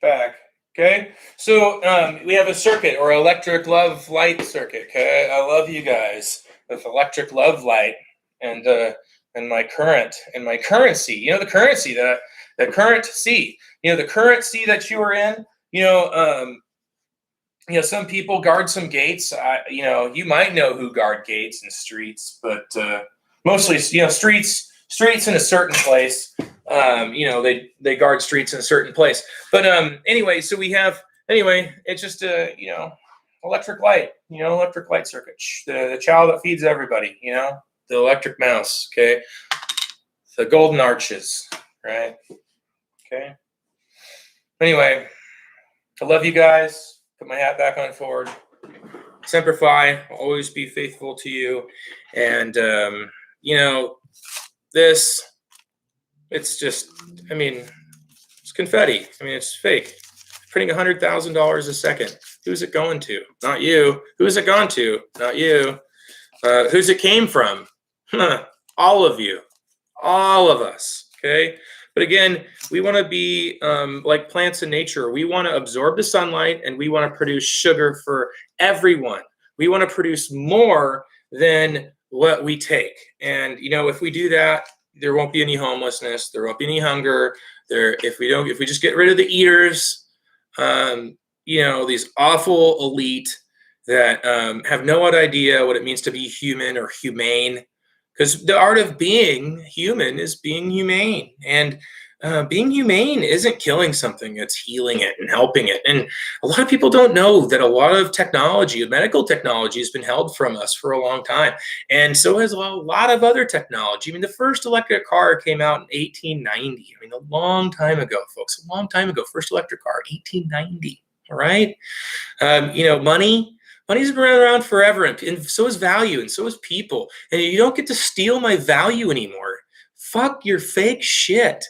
S1: back. Okay. So we have a circuit or electric love light circuit. Okay. I love you guys with electric love light and my current and my currency. The currency the current C. The current C that you are in. Some people guard some gates. You might know who guard gates and streets, but mostly, streets in a certain place. They guard streets in a certain place. But anyway, so we have it's just electric light. Electric light circuit. The child that feeds everybody. The electric mouse. Okay, the golden arches. Right. Okay. Anyway, I love you guys. Put my hat back on forward. Semper Fi, always be faithful to you. And, it's just, it's confetti. It's fake. Printing $100,000 a second. Who's it going to? Not you. Who's it gone to? Not you. Who's it came from? All of you. All of us. Okay. But again, we want to be like plants in nature. We want to absorb the sunlight and we want to produce sugar for everyone. We want to produce more than what we take. And, if we do that, there won't be any homelessness. There won't be any hunger. If we just get rid of the eaters, these awful elite that have no idea what it means to be human or humane. Because the art of being human is being humane. And being humane isn't killing something, it's healing it and helping it. And a lot of people don't know that a lot of technology, medical technology, has been held from us for a long time. And so has a lot of other technology. The first electric car came out in 1890. A long time ago, folks, a long time ago. First electric car, 1890. All right. Money's been around forever, and so is value, and so is people. And you don't get to steal my value anymore. Fuck your fake shit.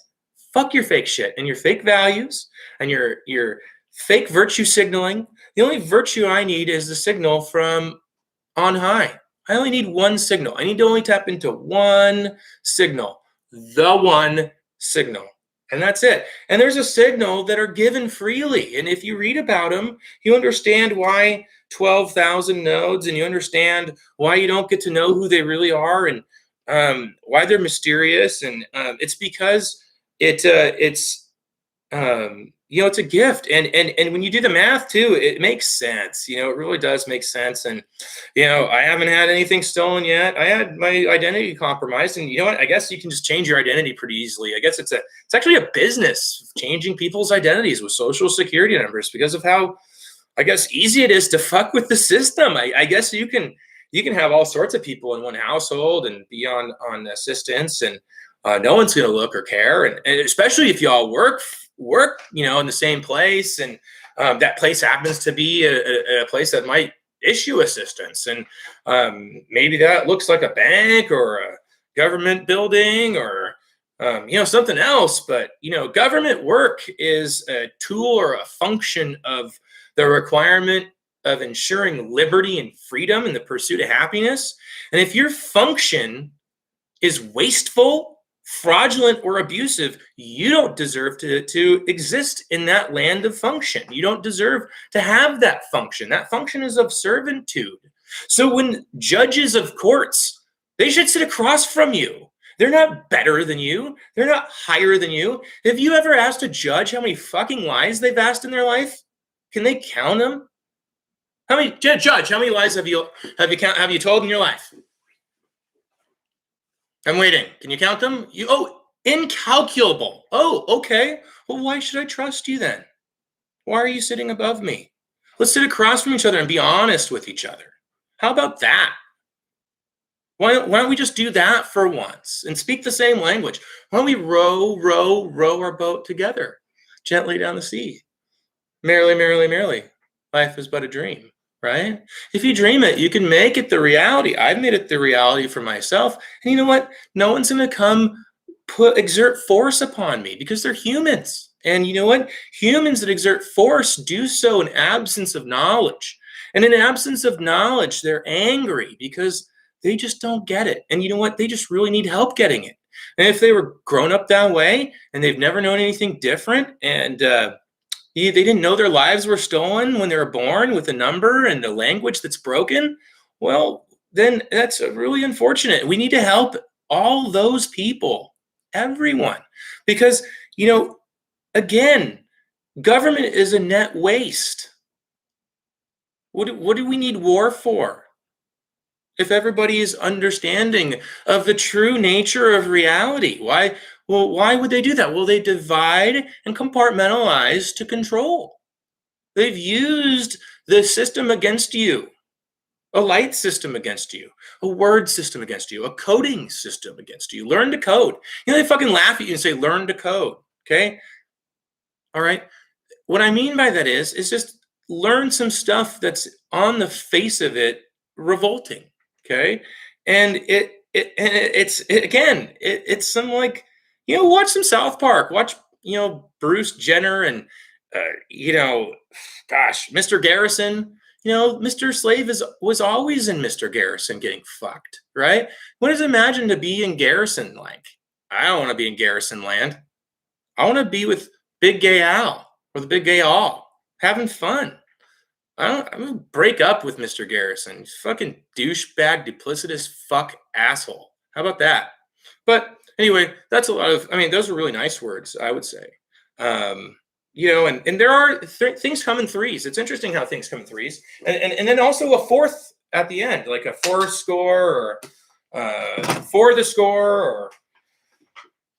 S1: Fuck your fake shit and your fake values and your fake virtue signaling. The only virtue I need is the signal from on high. I only need one signal. I need to only tap into one signal. The one signal. And that's it. And there's a signal that are given freely. And if you read about them, you understand why 12,000 nodes, and you understand why you don't get to know who they really are and why they're mysterious. And it's because it's a gift. And when you do the math too, it makes sense. It really does make sense. And, I haven't had anything stolen yet. I had my identity compromised, and I guess you can just change your identity pretty easily. I guess it's actually a business, changing people's identities with social security numbers because of how, I guess, easy it is to fuck with the system. I guess you can have all sorts of people in one household and be on assistance, and no one's going to look or care. And especially if y'all work, in the same place, and that place happens to be a place that might issue assistance. And maybe that looks like a bank or a government building or Something else, but government work is a tool or a function of the requirement of ensuring liberty and freedom in the pursuit of happiness. And if your function is wasteful, fraudulent, or abusive, you don't deserve to exist in that land of function. You don't deserve to have that function. That function is of servitude. So when judges of courts, they should sit across from you. They're not better than you. They're not higher than you. Have you ever asked a judge how many fucking lies they've asked in their life? Can they count them? How many, judge? How many lies have you told in your life? I'm waiting. Can you count them? Incalculable. Oh, okay. Well, why should I trust you then? Why are you sitting above me? Let's sit across from each other and be honest with each other. How about that? Why don't we just do that for once and speak the same language? Why don't we row our boat together, gently down the sea? Merrily, merrily, merrily. Life is but a dream, right? If you dream it, you can make it the reality. I've made it the reality for myself. And you know what? No one's going to come exert force upon me because they're humans. And you know what? Humans that exert force do so in absence of knowledge. And in absence of knowledge, they're angry because they just don't get it. And you know what? They just really need help getting it. And if they were grown up that way and they've never known anything different and they didn't know their lives were stolen when they were born with a number and a language that's broken, well, then that's really unfortunate. We need to help all those people, everyone, because, again, government is a net waste. What do we need war for? If everybody is understanding of the true nature of reality, why would they do that? Well, they divide and compartmentalize to control. They've used the system against you, a light system against you, a word system against you, a coding system against you. Learn to code. They fucking laugh at you and say, learn to code, okay? All right? What I mean by that is just learn some stuff that's on the face of it revolting. Okay. And it's some watch some South Park, watch, Bruce Jenner and, Mr. Garrison, Mr. Slave was always in Mr. Garrison getting fucked. Right. What does it imagine to be in Garrison like? I don't want to be in Garrison land. I want to be with Big Gay Al or the Big Gay All having fun. I'm gonna break up with Mr. Garrison. He's fucking douchebag, duplicitous fuck asshole. How about that? But anyway, that's a lot of. Those are really nice words, I would say. And there are things come in threes. It's interesting how things come in threes, and then also a fourth at the end, like a four score or for the score or.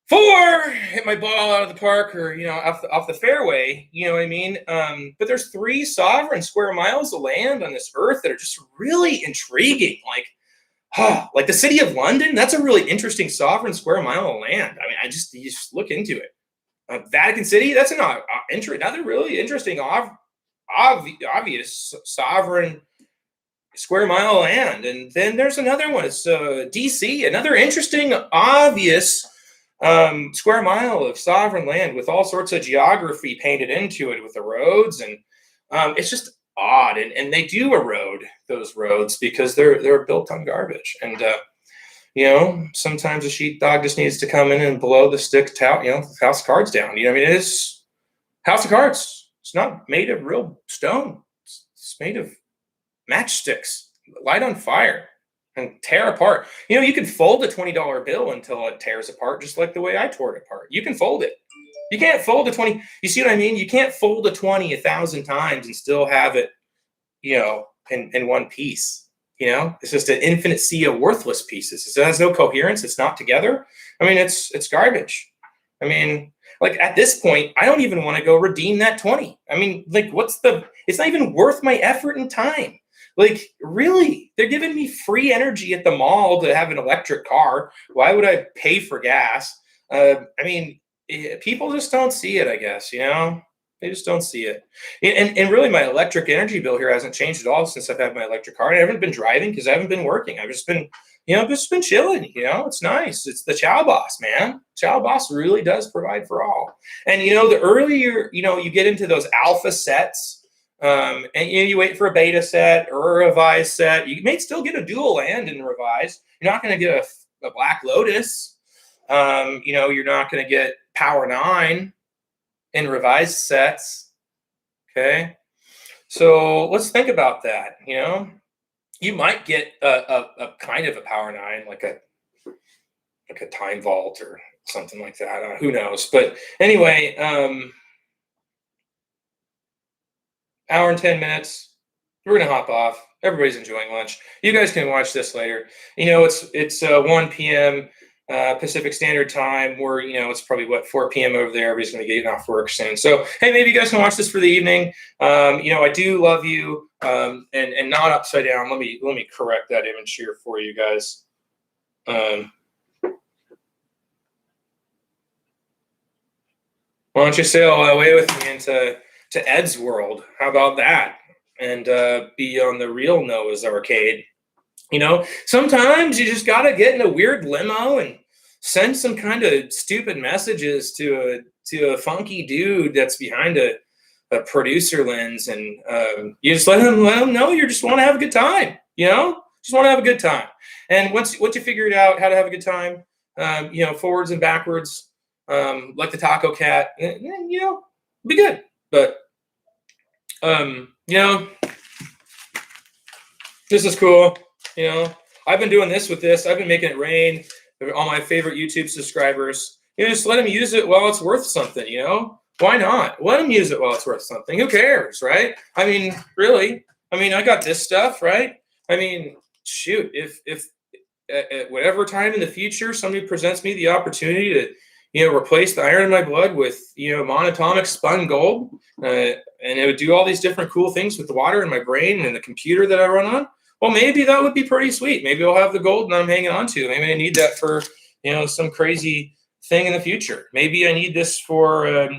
S1: Hit my ball out of the park or, off the fairway, you know what I mean? But there's 3 sovereign square miles of land on this earth that are just really intriguing. Like the city of London, that's a really interesting sovereign square mile of land. You just look into it. Vatican City, that's another really interesting, obvious sovereign square mile of land. And then there's another one. It's DC, another interesting, obvious square mile of sovereign land with all sorts of geography painted into it with the roads. And it's just odd. And they do erode those roads because they're built on garbage. And, sometimes a sheepdog just needs to come in and blow the stick, house of cards down. It is house of cards. It's not made of real stone. It's made of matchsticks, light on fire. And tear apart. You can fold a $20 bill until it tears apart, just like the way I tore it apart. You can fold it. You can't fold a 20. You see what I mean? You can't fold a 20 1,000 times and still have it, in one piece. It's just an infinite sea of worthless pieces. It has no coherence. It's not together. It's garbage. At this point, I don't even want to go redeem that 20. It's not even worth my effort and time. Really, they're giving me free energy at the mall to have an electric car. Why would I pay for gas? People just don't see it, I guess, They just don't see it. And really, my electric energy bill here hasn't changed at all since I've had my electric car. I haven't been driving because I haven't been working. I've just been, just been chilling. It's nice. It's the Chow Boss, man. Chow Boss really does provide for all. And the earlier you get into those alpha sets, and you wait for a beta set or a revise set, you may still get a dual land in revise. You're not going to get a Black Lotus. You're not going to get Power 9 in revised sets. Okay, so let's think about that. You might get a kind of a Power 9, like a Time Vault or something like that. Who knows? But anyway, hour and 10 minutes. We're gonna hop off. Everybody's enjoying lunch. You guys can watch this later. It's 1 p.m. Pacific Standard Time. Where it's probably 4 p.m. over there. Everybody's gonna get off work soon. So hey, maybe you guys can watch this for the evening. I do love you. And not upside down. Let me correct that image here for you guys. Why don't you sail away with me into Ed's world? How about that? And be on the real Noah's Arcade. Sometimes you just gotta get in a weird limo and send some kind of stupid messages to a funky dude that's behind a producer lens, and you just let him know you just want to have a good time. Just want to have a good time. And once you figure it out how to have a good time, forwards and backwards, like the Taco Cat, be good. But this is cool. I've been doing this with this. I've been making it rain on my favorite YouTube subscribers. Just let them use it while it's worth something. Why not? Let them use it while it's worth something. Who cares, right? I mean, really? I got this stuff, right? Shoot, if at whatever time in the future somebody presents me the opportunity to, replace the iron in my blood with, monatomic spun gold, and it would do all these different cool things with the water in my brain and the computer that I run on, well, maybe that would be pretty sweet. Maybe I'll have the gold that I'm hanging on to. Maybe I need that for, some crazy thing in the future. Maybe I need this for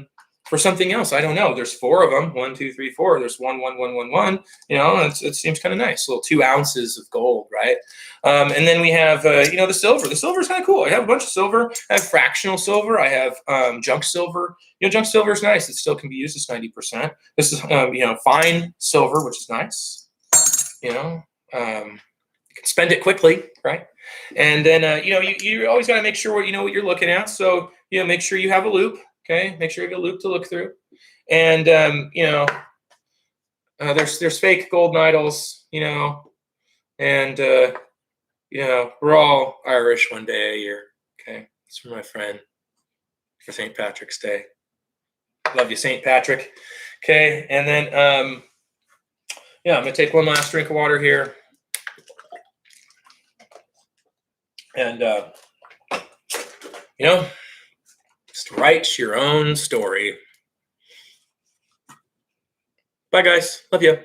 S1: something else. I don't know. There's 4 of them. 1, 2, 3, 4. There's 1, 1, 1, 1, 1. It seems kind of nice. Little 2 ounces of gold, right? And then we have, the silver. The silver is kind of cool. I have a bunch of silver. I have fractional silver. I have junk silver. Junk silver is nice. It still can be used as 90%. This is, fine silver, which is nice. You can spend it quickly, right? And then, you always got to make sure what you're looking at. So, make sure you have a loop. Okay, make sure you have a loop to look through. And, there's fake golden idols, and, we're all Irish one day a year. Okay, it's for my friend for St. Patrick's Day. Love you, St. Patrick. Okay, and then, I'm going to take one last drink of water here. And, just write your own story. Bye, guys. Love you.